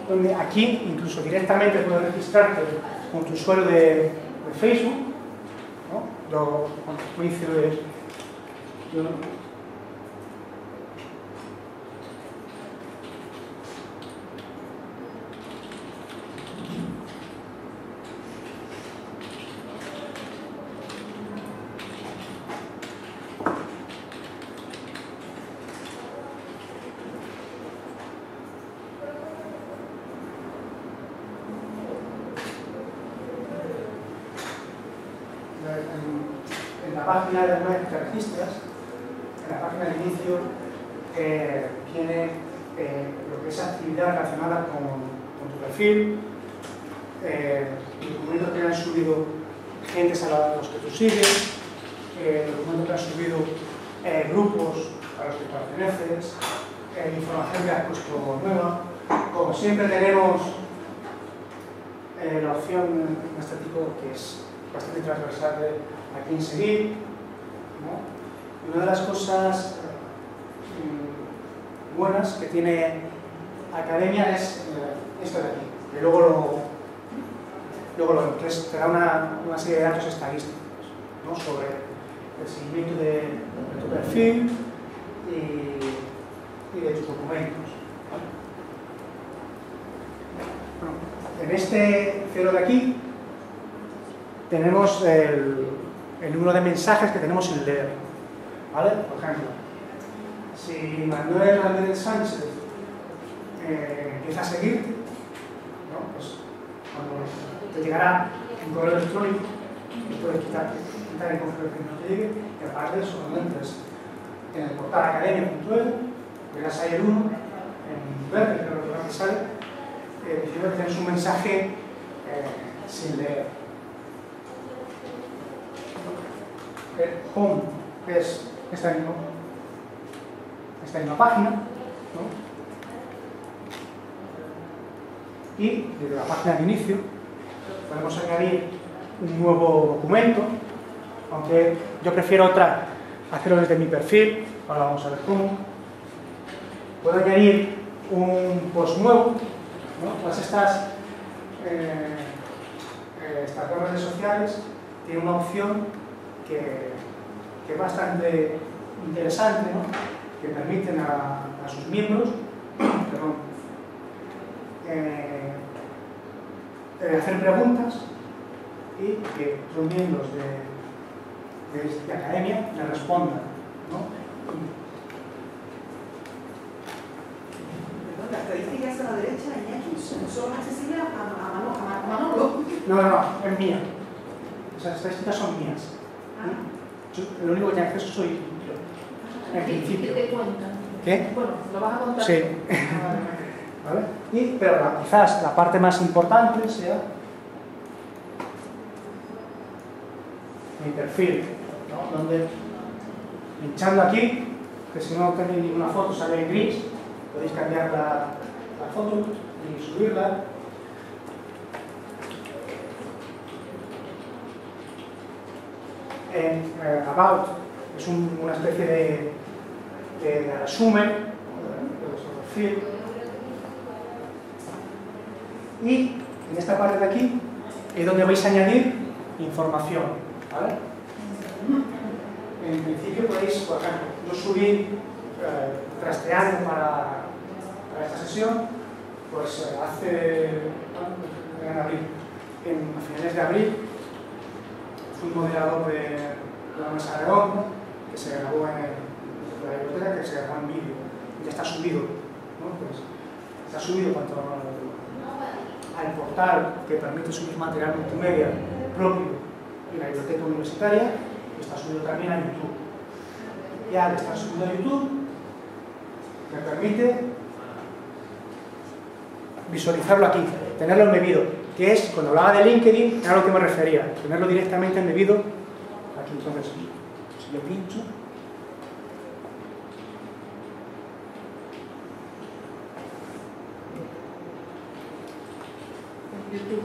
Donde aquí incluso directamente puedes registrarte con tu usuario de Facebook, ¿no? Yo en la página de web te registras, en la página de inicio tiene lo que es actividad relacionada con tu perfil, documentos que han subido gentes a los que tú sigues, documentos que han subido grupos a los que perteneces, información que has puesto nueva. Como siempre tenemos la opción en este tipo que es bastante transversal de a quién seguir, ¿no? Y una de las cosas buenas que tiene Academia es esto de aquí, que luego lo que te da una serie de datos estadísticos, ¿no? Sobre el seguimiento de tu perfil y de tus documentos. Bueno, en este cero de aquí tenemos el número de mensajes que tenemos sin leer, ¿vale? Por ejemplo, si Manuel Álvarez Sánchez empieza a seguirte, ¿no? Pues cuando te llegará un correo electrónico que puedes quitar el correo que no te llegue, y aparte de eso, cuando entres en el portal academia.edu, verás ahí el 1 en verde, que es lo que sale, diciendo que tienes un mensaje sin leer. Home, que es esta misma página, ¿no? Y desde la página de inicio podemos añadir un nuevo documento, aunque yo prefiero hacerlo desde mi perfil. Ahora vamos a ver cómo. Puedo añadir un post nuevo, ¿no? Todas estas redes sociales tienen una opción que es bastante interesante, ¿no? Que permiten a sus miembros hacer preguntas y que los miembros de Academia le respondan, ¿no? Las estadísticas a la derecha, Iñaki, son accesibles a Manolo. No, es mía. Las estadísticas son mías. Lo único que tiene acceso soy yo. En principio. ¿Qué te cuentan? ¿Qué? Bueno, ¿lo vas a contar? Sí. ¿Vale? Pero quizás la parte más importante sea mi perfil, ¿no? Donde pinchando aquí, que si no tenéis ninguna foto sale en gris, podéis cambiar la foto y subirla. About es una especie de resumen de vuestro perfil. Y en esta parte de aquí es donde vais a añadir información, ¿vale? En principio podéis, por ejemplo, yo subí trasteando para esta sesión, pues en abril, a finales de abril, fui moderador de la mesa redonda que se grabó en la biblioteca, que se grabó en vídeo, ya está subido, ¿no? Pues está subido tanto al portal que permite subir material multimedia propio en la biblioteca universitaria, y está subido también a YouTube. Y al estar subido a YouTube me permite visualizarlo aquí, tenerlo embebido, que es, cuando hablaba de LinkedIn, era a lo que me refería, tenerlo directamente embebido aquí. Entonces, si yo pincho, YouTube.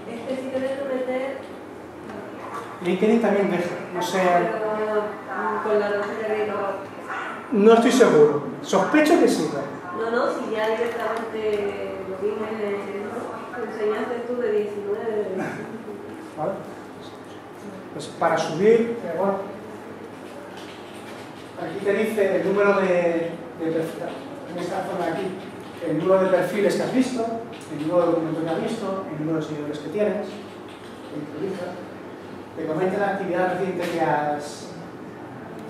Este te deja meter... LinkedIn también deja, no sé... Con la noche de vino. No estoy seguro. Sospecho que sí. No, no, si ya directamente lo dije, ¿no? Enseñaste tú de 19, de 25. ¿Vale? Pues para subir, bueno, aquí te dice el número de perfiles, en esta zona de aquí, el número de perfiles que has visto, el número de documentos que has visto, el número de seguidores que tienes, te comenta la actividad reciente que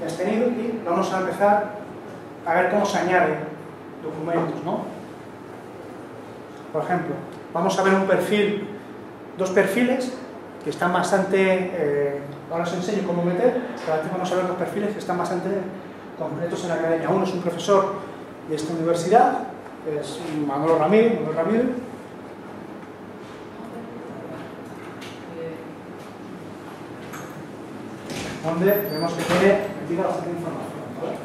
has tenido y vamos a empezar a ver cómo se añaden documentos, ¿no? Por ejemplo, vamos a ver un perfil, dos perfiles que están bastante, ahora os enseño cómo meter, pero antes vamos a ver dos perfiles que están bastante completos en la academia. Uno es un profesor de esta universidad, que es Manolo Ramírez, donde vemos que tiene metida bastante información, ¿vale?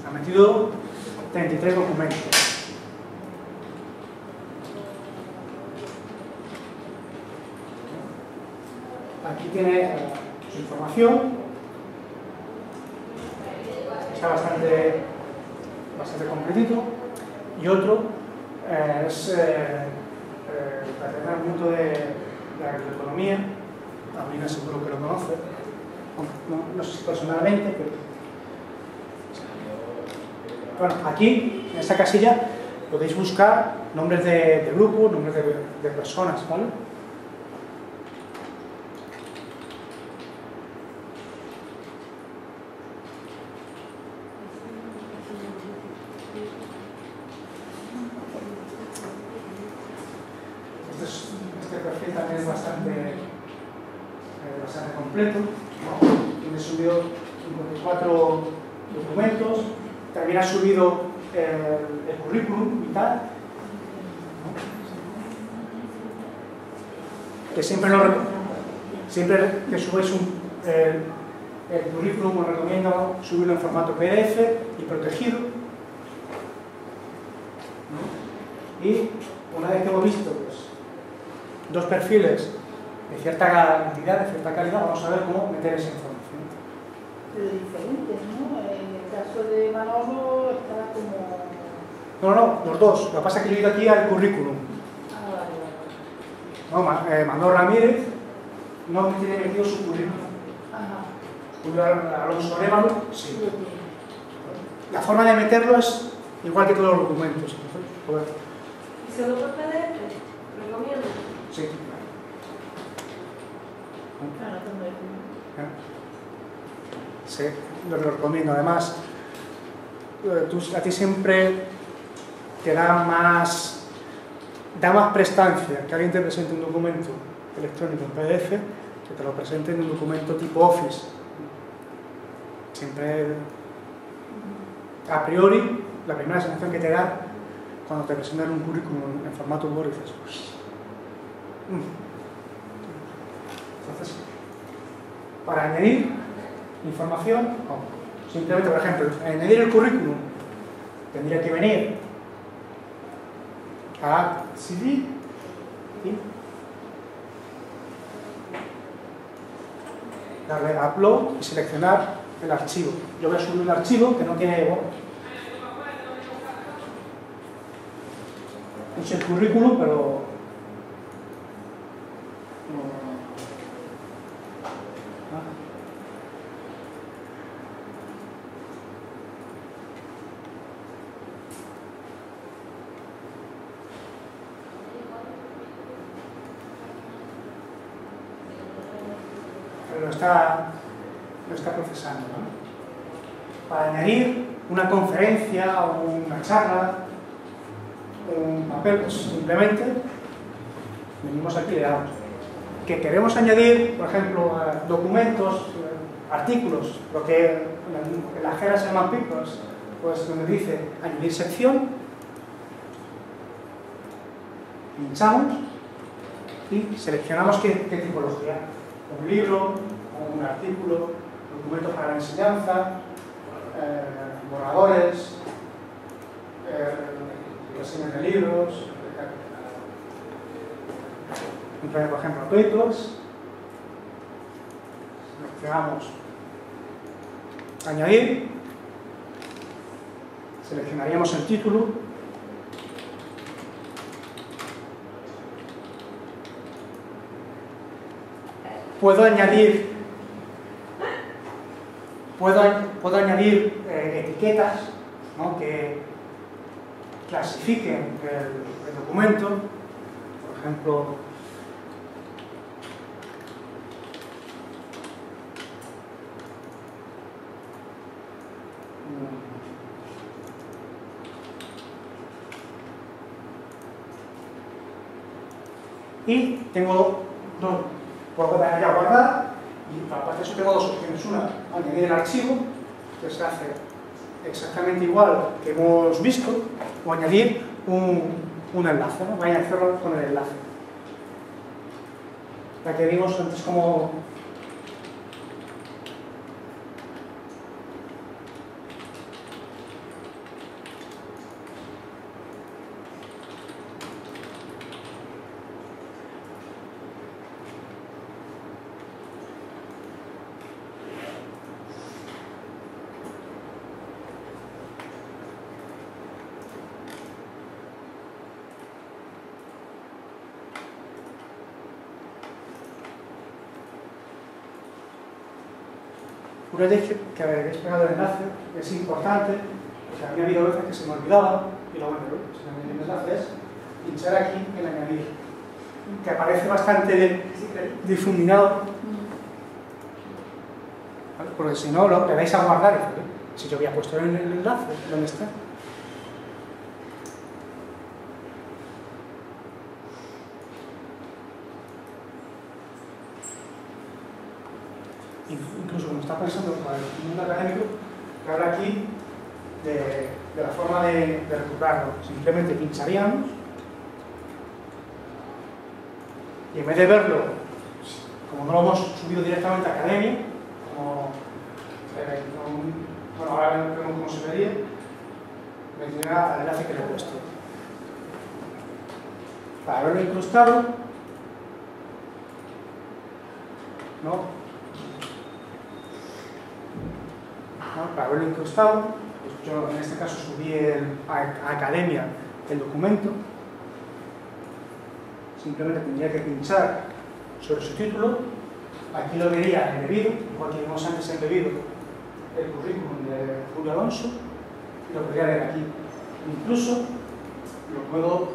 Ha metido 33 documentos. Aquí tiene su información, está bastante completito, y otro es para tener un punto de agroeconomía, también seguro que lo conoce, no sé si personalmente, pero... Bueno, aquí, en esta casilla, podéis buscar nombres de grupos, nombres de personas, ¿vale? Este perfil también es bastante completo, ¿no? Tiene subido 54 documentos, también ha subido el currículum y tal, ¿no? Que siempre que subáis el currículum os recomiendo subirlo en formato PDF y protegido, ¿no? Y una vez que hemos visto pues, dos perfiles de cierta cantidad, de cierta calidad, vamos a ver cómo meter esa información. Pero diferentes, ¿no? En el caso de Manolo está como... No, los dos. Lo que pasa es que yo he ido aquí al currículum. Ah, vale. No, Manolo Ramírez no tiene metido su currículum. Ajá. Julio Alonso Arévalo, sí. La forma de meterlo es igual que todos los documentos. ¿Y solo por PDF? ¿Recomiendo? Sí. Claro, también. Sí, lo recomiendo. Además, a ti siempre te da más prestancia que alguien te presente un documento electrónico en PDF que te lo presente en un documento tipo Office. Siempre, a priori, la primera sensación que te da cuando te presentan un currículum en formato Word dices, Entonces, para añadir información, simplemente, por ejemplo, añadir el currículum, tendría que venir a CD y darle a Upload y seleccionar el archivo. Yo voy a subir un archivo que no tiene... Bueno, es el currículum, pero... lo está procesando, ¿no? Para añadir una conferencia o una charla, un papel, pues simplemente venimos aquí y le damos. Que queremos añadir, por ejemplo, documentos, artículos, lo que en la jerga se llaman papers, pues donde dice añadir sección, pinchamos y seleccionamos qué tipología. Un libro, un artículo, documentos para la enseñanza, borradores, resúmenes de libros, Entonces, por ejemplo, papers, seleccionamos añadir, seleccionaríamos el título, puedo añadir etiquetas, ¿no?, que clasifiquen el documento. Por ejemplo, y tengo dos, puedo darle a guardar, y aparte de eso tengo dos opciones. Una, añadir el archivo, que se hace exactamente igual que hemos visto, o añadir un enlace, ¿no? Voy a hacerlo con el enlace. La que vimos antes como una vez que habéis pegado el enlace, es importante, porque a mí ha habido veces que se me olvidaba, y lo bueno, si no me el enlace es pinchar aquí en añadir, que aparece bastante difuminado, ¿vale? Porque si no, le vais a guardar, ¿vale? Si yo había puesto el enlace, ¿dónde está? Incluso como está pensando para el mundo académico, que habla aquí de la forma de recuperarlo. Simplemente pincharíamos y en vez de verlo, como no lo hemos subido directamente a Academia, bueno, ahora vemos cómo se vería, me llega al enlace que le he puesto. Para verlo incrustado, ¿no? Para verlo incrustado, pues yo en este caso subí a Academia el documento. Simplemente tendría que pinchar sobre su título. Aquí lo vería embebido, igual que vimos antes embebido el currículum de Julio Alonso, y lo podría ver aquí. Incluso lo puedo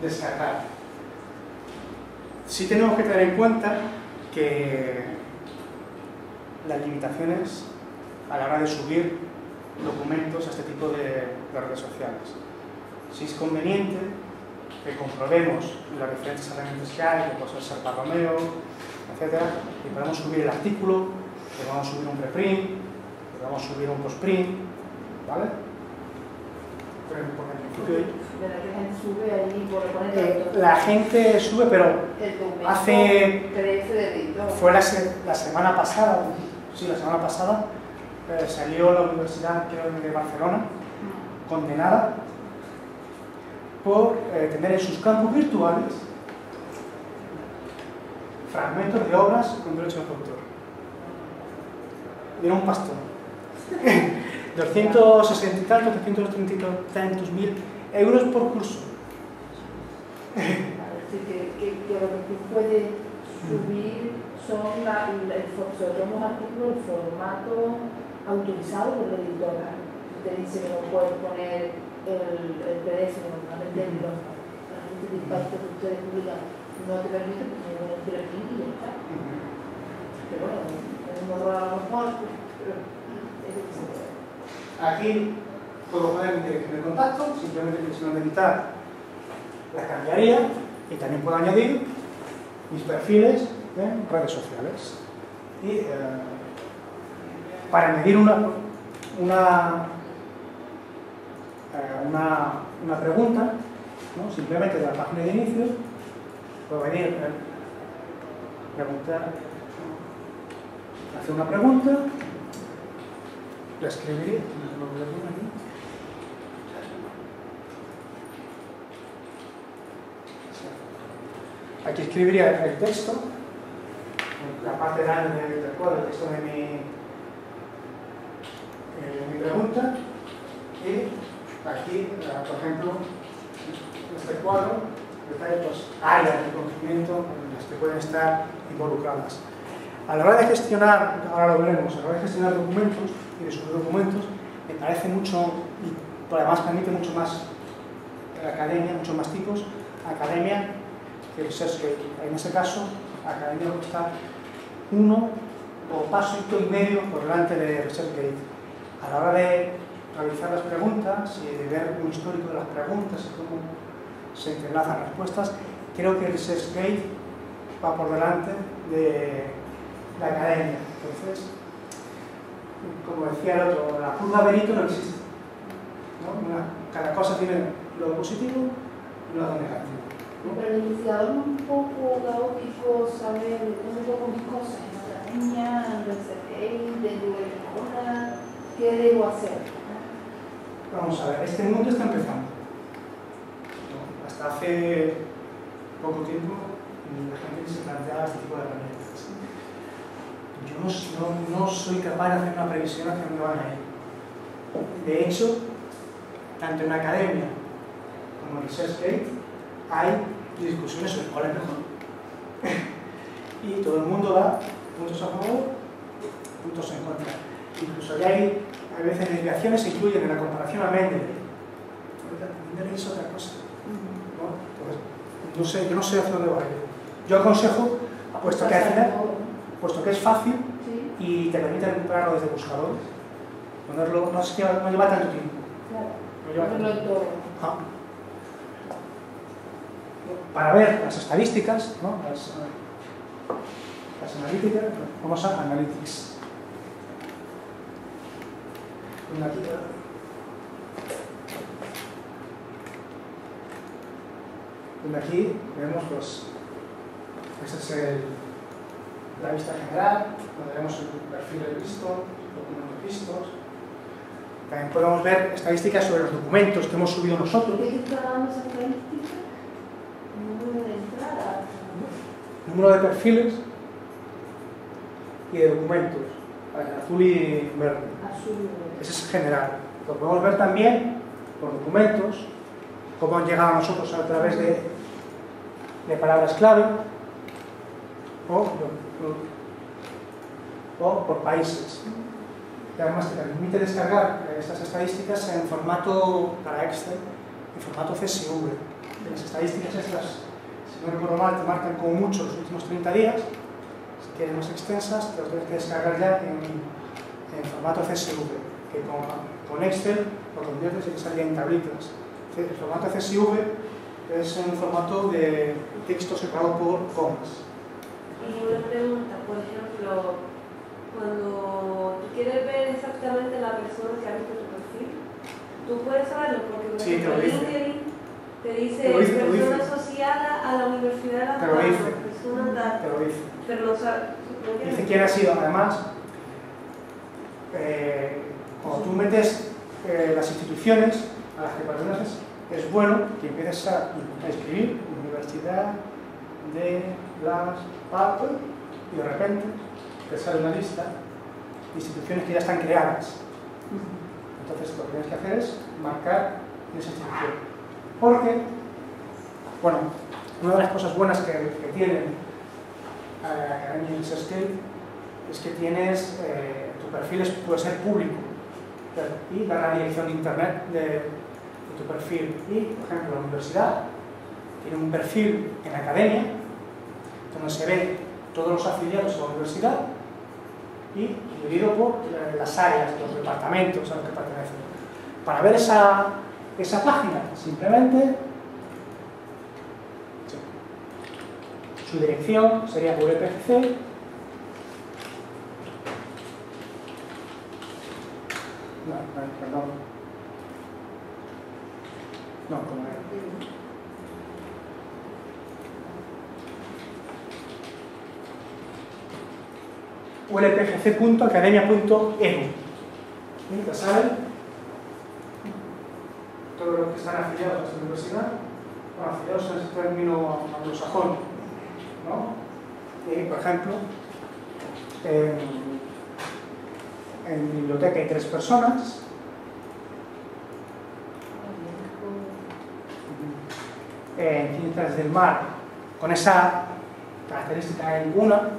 descargar. Sí tenemos que tener en cuenta que las limitaciones a la hora de subir documentos a este tipo de redes sociales. Si es conveniente que comprobemos las diferentes herramientas que hay, que puede ser Romeo, etc., que podamos subir el artículo, que podamos subir un preprint, que podamos subir un postprint, ¿vale? Pero porque en principio de la que la gente sube allí por poner la gente sube, pero hace PDF de libro. fue la semana pasada, sí, la semana pasada salió la Universidad, creo, de Barcelona, condenada por tener en sus campus virtuales fragmentos de obras con derechos de autor. Dieron un pastón. 260 y tantos, 330 y tantos mil euros por curso. Que lo que tú puedes subir son sobre todo los artículos en formato autorizado por la editora. Te dice que no puedes poner el PDF, normalmente los artículos que ustedes publican no te permite porque no es el link y ya está. Pero bueno, es un error a lo mejor, pero es lo que se puede. Aquí puedo poner mi dirección de contacto, simplemente presionando editar la cambiaría, y también puedo añadir mis perfiles en redes sociales. Y para añadir una pregunta, ¿no? Simplemente de la página de inicio, puedo venir preguntar, hacer una pregunta, la escribiría, Aquí escribiría el texto, la parte grande del cuadro, el texto de mi pregunta, y aquí, por ejemplo, en este cuadro, pues, áreas de conocimiento en las que pueden estar involucradas. A la hora de gestionar, ahora lo veremos, a la hora de gestionar documentos y de subir documentos, me parece mucho, y además permite mucho más la academia, muchos más tipos, academia que el ResearchGate. En ese caso, academia va a estar uno o paso y medio por delante de ResearchGate. A la hora de realizar las preguntas y de ver un histórico de las preguntas y cómo se entrelazan las respuestas, creo que ResearchGate va por delante de la academia. Entonces, como decía el otro, la curva Benito no existe, ¿no? Cada cosa tiene lo positivo y lo negativo, ¿no? Pero el investigador no es un poco caótico saber un poco mis cosas en la academia, en ResearchGate, de Google, ¿qué debo hacer? Vamos a ver, este mundo está empezando, ¿no? Hasta hace poco tiempo la gente se planteaba este tipo de herramientas. Yo no soy capaz de hacer una previsión hacia dónde van a ir. De hecho, tanto en la academia como en ResearchGate hay discusiones sobre cuál es mejor. Y todo el mundo da puntos a favor, puntos en contra. Incluso ya hay veces desviaciones que incluyen en la comparación a Mendeley. Mendeley es otra cosa, ¿no? Entonces, yo no sé hacia dónde va a ir. Yo aconsejo, puesto que es fácil y te permite recuperarlo desde buscadores, ponerlo, no lleva tanto tiempo. Claro. Para ver las estadísticas, ¿no? las analíticas, vamos a Analytics. Aquí vemos, pues, esta es la vista general, donde vemos el perfil del visto, documentos vistos. También podemos ver estadísticas sobre los documentos que hemos subido nosotros. ¿Qué está dando esa estadística? Número de entrada. Número de perfiles y de documentos, azul y verde. Azul y verde. Ese es general. Lo podemos ver también por documentos, cómo han llegado a nosotros a través de palabras clave o por países. Y además te permite descargar estas estadísticas en formato para Excel, en formato CSV. Las estadísticas estas, si no recuerdo mal, te marcan como mucho los últimos 30 días. Si quieres más extensas, te las tienes que descargar ya en formato CSV, que con Excel lo conviertes y te salía en tablitas. El formato CSV es un formato de texto separado por comas. Y una pregunta, por ejemplo, cuando tú quieres ver exactamente la persona que ha visto tu perfil, tú puedes saberlo porque por Sí, ejemplo, te lo dice. LinkedIn te dice Te lo dice. persona asociada a la universidad de la Te lo dice. persona tal, Te lo dice. pero no sabe. Dice quién ha sido. Además, cuando tú metes las instituciones a las que perteneces, es bueno que empieces a escribir Universidad de Las Palmas y de repente te sale una lista de instituciones que ya están creadas. Entonces lo que tienes que hacer es marcar esa institución. Porque, bueno, una de las cosas buenas que tienen la Academia ResearchGate es que tienes, tu perfil puede ser público y dar la dirección de internet de tu perfil. Y, por ejemplo, la universidad tiene un perfil en la academia donde se ven todos los afiliados a la universidad y dividido por las áreas, los departamentos a los que pertenecen. Para ver esa página, simplemente su dirección sería WPGC. Perdón. No, como era. ulpgc.academia.edu. Ya saben, todos los que están afiliados a esta universidad, bueno, afiliados en este término anglosajón, ¿no? Y, por ejemplo, en mi biblioteca hay 3 personas. En Ciencias del Mar, con esa característica hay una.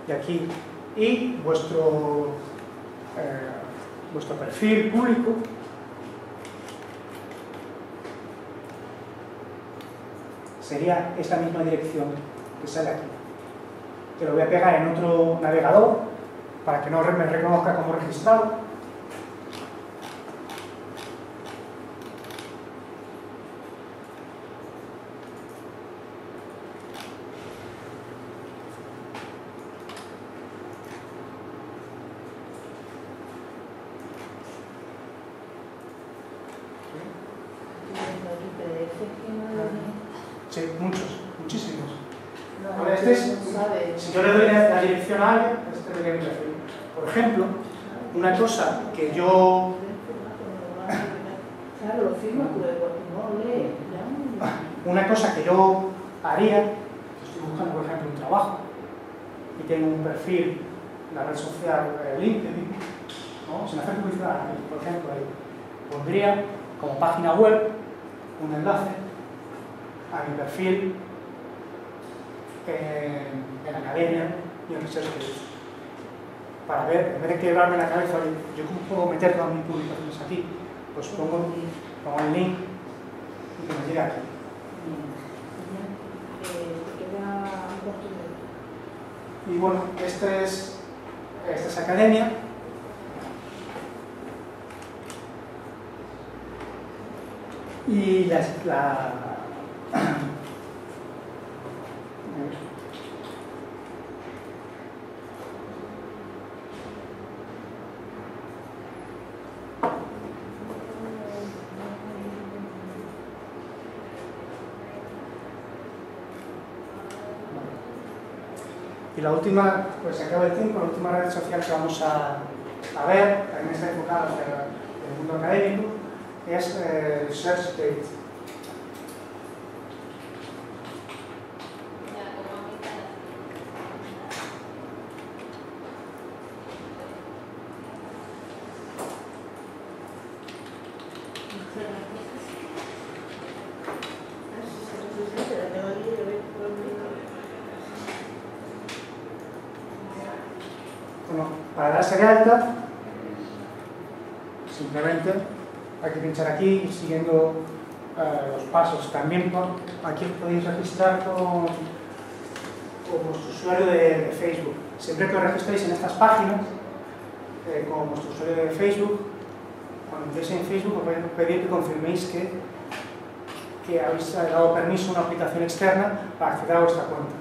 Y aquí, y vuestro perfil público sería esta misma dirección que sale aquí. Que lo voy a pegar en otro navegador para que no me reconozca como registrado. Sí, muchísimos. Ahora, si yo le doy la dirección a alguien, este debería mi perfil. Por ejemplo, una cosa que yo... Una cosa que yo haría, estoy buscando, por ejemplo, un trabajo y tengo un perfil en la red social LinkedIn, ¿no? Sin hacer publicidad, por ejemplo, ahí pondría como página web un enlace a mi perfil en la academia y en Research Gate, para ver, en vez de quebrarme la cabeza, yo cómo puedo meter todas mis publicaciones aquí, pues pongo el link y que me llegue aquí. Y bueno, esta es academia. Y y la última, pues se acaba el tiempo, la última red social que vamos a ver, también está enfocada hacia el mundo académico, es ResearchGate. Bueno, para darse de alta, simplemente hay que pinchar aquí y siguiendo los pasos. También aquí podéis registrar con vuestro usuario de Facebook. Siempre que os registréis en estas páginas, con vuestro usuario de Facebook, cuando entréis en Facebook os voy a pedir que confirméis que habéis dado permiso a una aplicación externa para acceder a vuestra cuenta.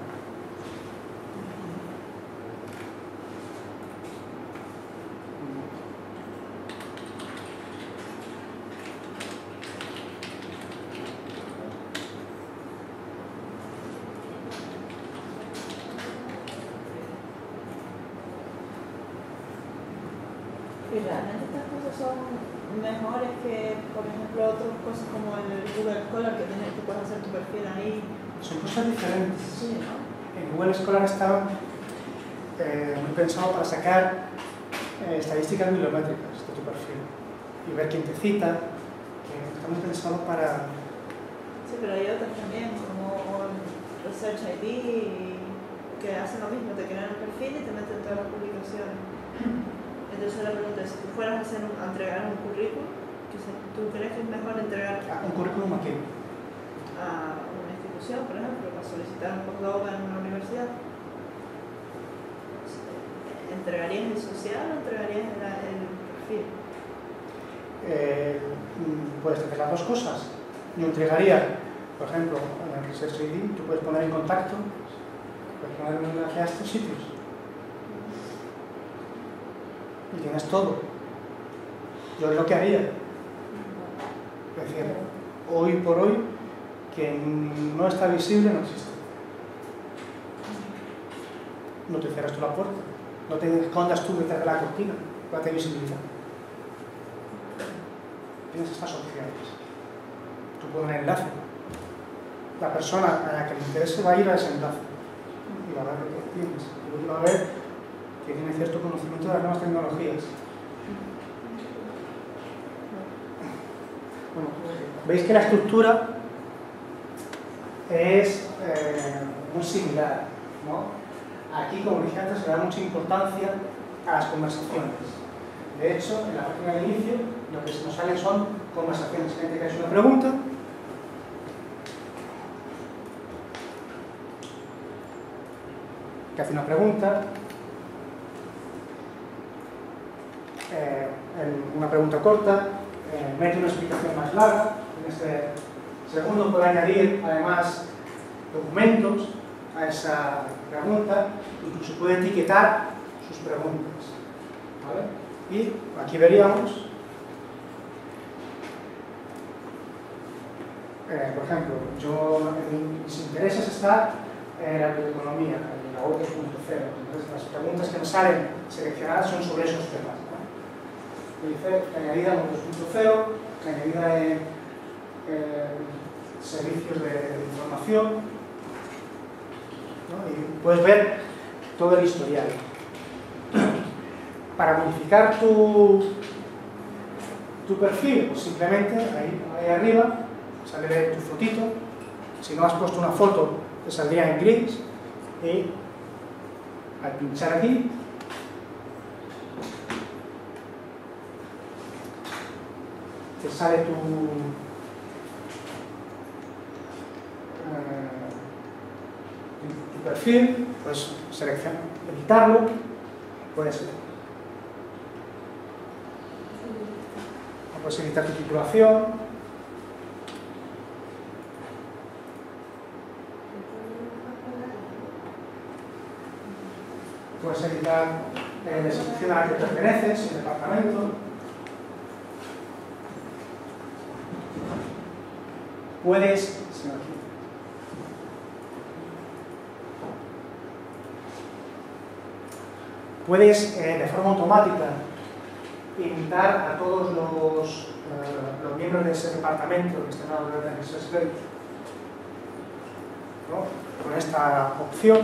¿Y realmente estas cosas son mejores que, por ejemplo, otras cosas como el Google Scholar, que puedes hacer tu perfil ahí? Son cosas diferentes. Sí, ¿no? El Google Scholar está muy pensado para sacar estadísticas bibliométricas de tu perfil y ver quién te cita, que está muy pensado para... Sí, pero hay otras también, como Research ID, que hacen lo mismo, te crean el perfil y te meten todas las publicaciones. Entonces la pregunta es, si tú fueras a entregar un currículum, ¿tú crees que es mejor entregar ¿Un currículum a quién? a una institución, por ejemplo, para solicitar un postdoc en una universidad? ¿Entregarías el social o entregarías el perfil? Puedes hacer las dos cosas. Yo entregaría, por ejemplo, en el Research ID, tú puedes poner en contacto, puedes poner un enlace a estos sitios. Y tienes todo. Yo es lo que haría. Es decir, hoy por hoy, quien no está visible no existe. No te cierras tú la puerta. No te escondas tú detrás de la cortina, date visibilidad. Tienes estas opciones. Tú pones el enlace. La persona a la que le interese va a ir a ese enlace y va a ver lo que tienes. Y luego va a ver que tiene cierto conocimiento de las nuevas tecnologías. Bueno, veis que la estructura es muy similar, ¿no? Aquí, como dije antes, se da mucha importancia a las conversaciones. De hecho, en la página de inicio, lo que nos salen son conversaciones. Gente que hace una pregunta, una pregunta corta, mete una explicación más larga. En este segundo puede añadir además documentos a esa pregunta, incluso puede etiquetar sus preguntas, ¿vale? Y aquí veríamos, por ejemplo, mis intereses están en la bioeconomía, en la web 2.0. Entonces las preguntas que me salen seleccionadas son sobre esos temas, ¿no? Me dice añadida en 2.0, añadida en servicios de información, ¿no? Y puedes ver todo el historial. Para modificar tu perfil, pues simplemente ahí arriba sale tu fotito. Si no has puesto una foto, te saldría en gris, y al pinchar aquí te sale tu perfil. Puedes seleccionar, editarlo, puedes editar tu titulación, puedes editar la institución a la que perteneces, el departamento. Puedes de forma automática invitar a todos los miembros de ese departamento que están a la Research, ¿no? Con esta opción.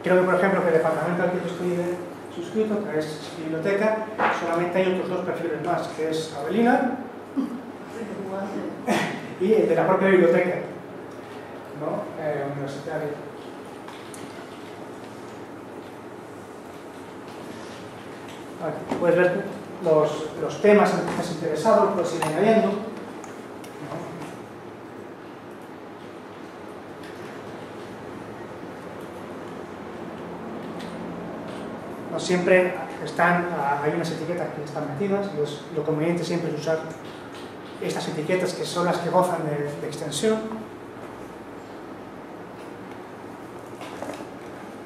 Creo que, por ejemplo, que el departamento al que yo estoy suscrito, que es biblioteca, solamente hay otros dos perfiles más, que es Abelina y el de la propia biblioteca, ¿no? Universitaria. Aquí puedes ver los temas en los que estás interesado, los puedes ir añadiendo, ¿no? No siempre hay unas etiquetas que están metidas, y lo conveniente siempre es usar estas etiquetas, que son las que gozan de extensión.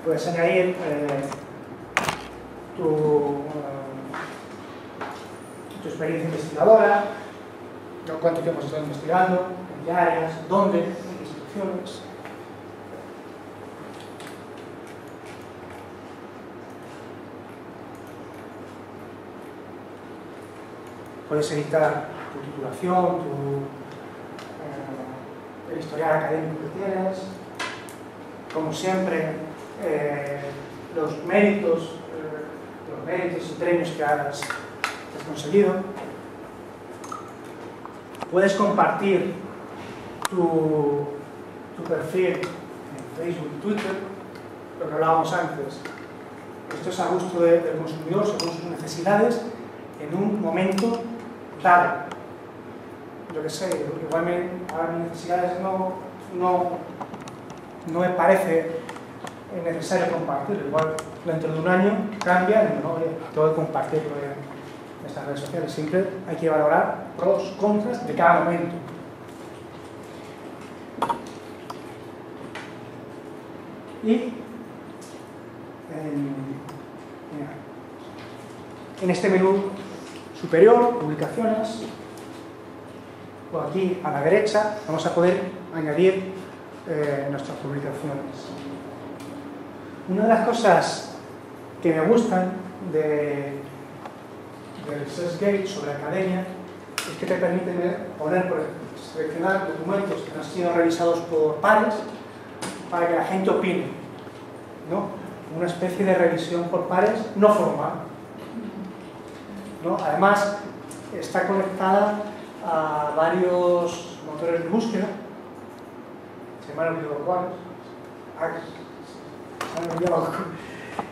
Puedes añadir tu experiencia investigadora, cuánto tiempo has estado investigando, en qué áreas, dónde, en qué instituciones. Puedes editar tu titulación, el historial académico que tienes, como siempre, los méritos y premios que has conseguido. Puedes compartir tu perfil en Facebook y Twitter, lo que hablábamos antes. Esto es a gusto del consumidor, según sus necesidades, en un momento dado. Yo que sé, igual ahora mis necesidades no me parece necesario compartirlo. Igual dentro de un año cambia y no tengo que compartirlo en estas redes sociales. Siempre hay que valorar pros, contras de cada momento. Y en este menú superior, publicaciones, o aquí a la derecha, vamos a poder añadir nuestras publicaciones. Una de las cosas que me gustan del ResearchGate sobre academia es que te permite poner, por ejemplo, seleccionar documentos que han sido revisados por pares para que la gente opine, ¿no? Una especie de revisión por pares no formal, ¿no? Además, está conectada a varios motores de búsqueda, se me han olvidado cuáles,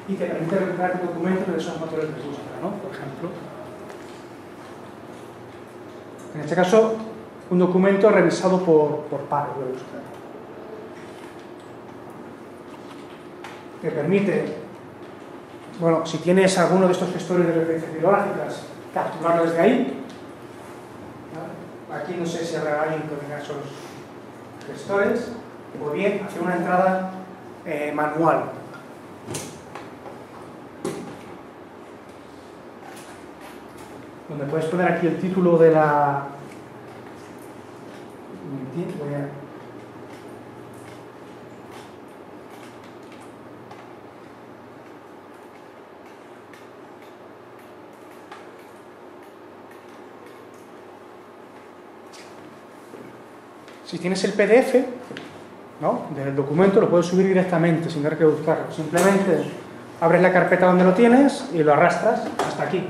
y te permite recuperar documentos de esos motores de búsqueda, ¿no? Por ejemplo, en este caso, un documento revisado por pares de búsqueda. Te permite, bueno, si tienes alguno de estos gestores de referencias bibliográficas, capturarlo desde ahí. ¿Vale? Aquí no sé si habrá alguien que tenga esos gestores, o bien hacer una entrada manual. Donde puedes poner aquí el título de la... Voy a... Si tienes el PDF, ¿no?, del documento, lo puedes subir directamente sin tener que buscarlo. Simplemente abres la carpeta donde lo tienes y lo arrastras hasta aquí.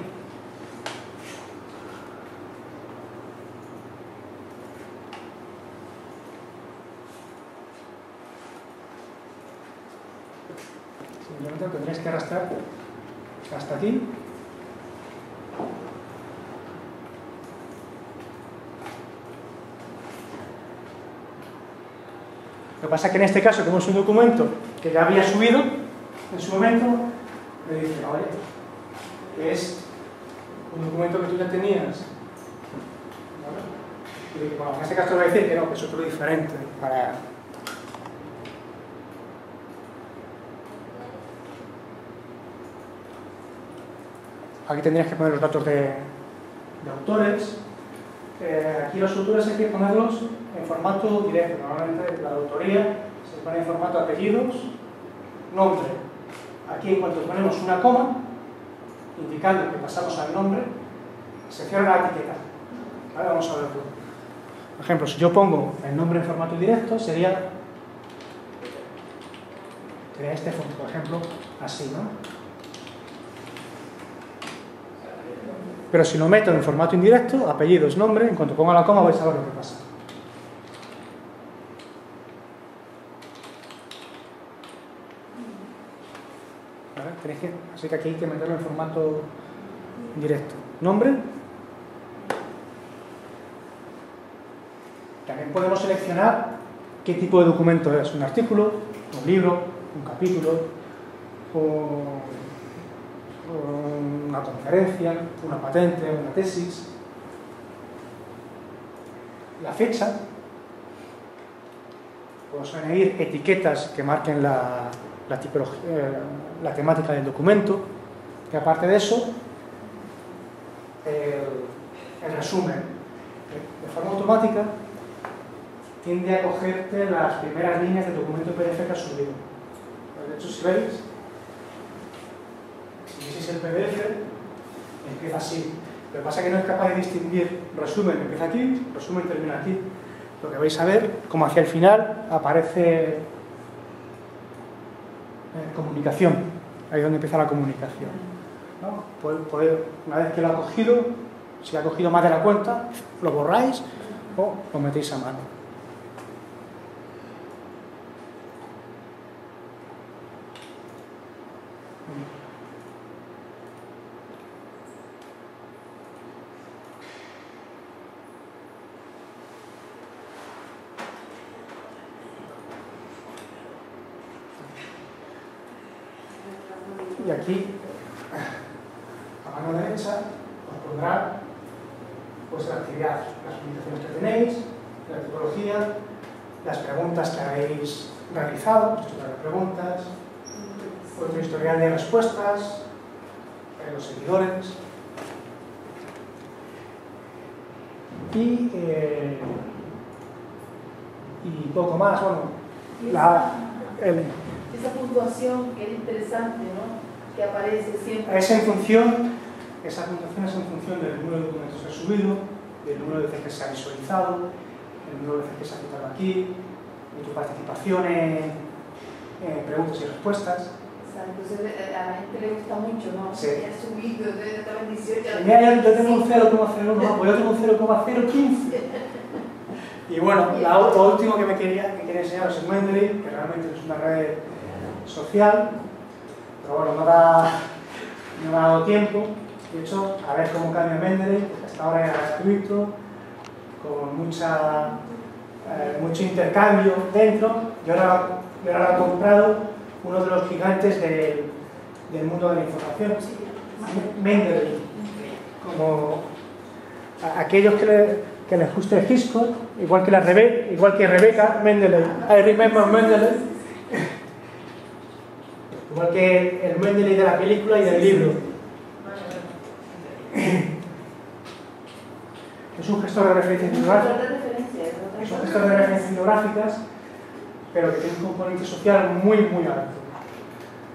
Simplemente lo tendréis que arrastrar hasta aquí. Lo que pasa es que en este caso, como es un documento que ya había subido en su momento, me dice, oye, es un documento que tú ya tenías. ¿Vale? Y bueno, en este caso te voy a decir que no, que es otro diferente. Aquí tendrías que poner los datos de autores. Aquí los autores hay que ponerlos en formato directo. Normalmente la autoría se pone en formato apellidos, nombre. Aquí, en cuanto ponemos una coma, indicando que pasamos al nombre, se cierra la etiqueta. ¿Vale? Vamos a verlo. Por ejemplo, si yo pongo el nombre en formato directo, sería este fondo, por ejemplo, así, ¿no? Pero si lo meto en formato indirecto, apellidos, nombre, en cuanto ponga la coma vais a ver lo que pasa. ¿Vale? Así que aquí hay que meterlo en formato directo. Nombre. También podemos seleccionar qué tipo de documento es. Un artículo, un libro, un capítulo, una conferencia, una patente, una tesis. La fecha. Podemos añadir etiquetas que marquen la temática del documento. Y aparte de eso, el resumen. De forma automática tiende a cogerte las primeras líneas del documento PDF que has subido. De hecho, si veis, si vieseis el PDF, empieza así. Lo que pasa es que no es capaz de distinguir resumen, empieza aquí, resumen termina aquí. Lo que vais a ver, como hacia el final, aparece comunicación. Ahí es donde empieza la comunicación, ¿no? Una vez que lo ha cogido, si ha cogido más de la cuenta, lo borráis o lo metéis a mano. Y aquí, a mano derecha, os pondrá pues, la actividad, las publicaciones que tenéis, la tipología, las preguntas que habéis realizado, las preguntas, vuestro historial de respuestas, los seguidores. Y poco más. Bueno, la L. Esa puntuación que es interesante, ¿no? Que aparece siempre. Esa puntuación es en función del número de documentos que has subido, del número de veces que se ha visualizado, el número de veces que se ha citado aquí, de tu participación en preguntas y respuestas. Entonces a la gente le gusta mucho, ¿no? Sí. Ya ha subido, estaba en 18. Mira, yo tengo un 0,01, pues yo tengo un 0,015. Y bueno, lo último que quería enseñaros es Mendeley, que realmente es una red social, pero bueno, no me ha dado tiempo. De hecho, a ver cómo cambia Mendeley, porque hasta ahora era gratuito, con mucho intercambio dentro, y ahora lo ha comprado uno de los gigantes del mundo de la información, Mendeley. Como a aquellos que les guste el Hitchcock, igual que Rebeca, Mendeley, I remember Mendeley, igual que el Mendeley de la película y del libro. Es un gestor de referencias bibliográficas, pero que tiene un componente social muy alto.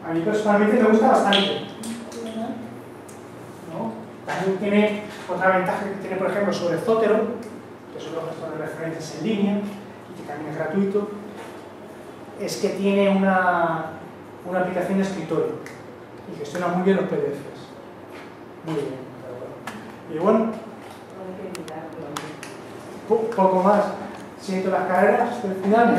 A mí personalmente me gusta bastante, ¿no? También tiene otra ventaja que tiene, por ejemplo, sobre Zotero, que es otro gestor de referencias en línea y que también es gratuito, es que tiene una aplicación de escritorio y gestiona muy bien los PDFs. Muy bien. Y bueno, poco más. Siento las carreras hasta el final.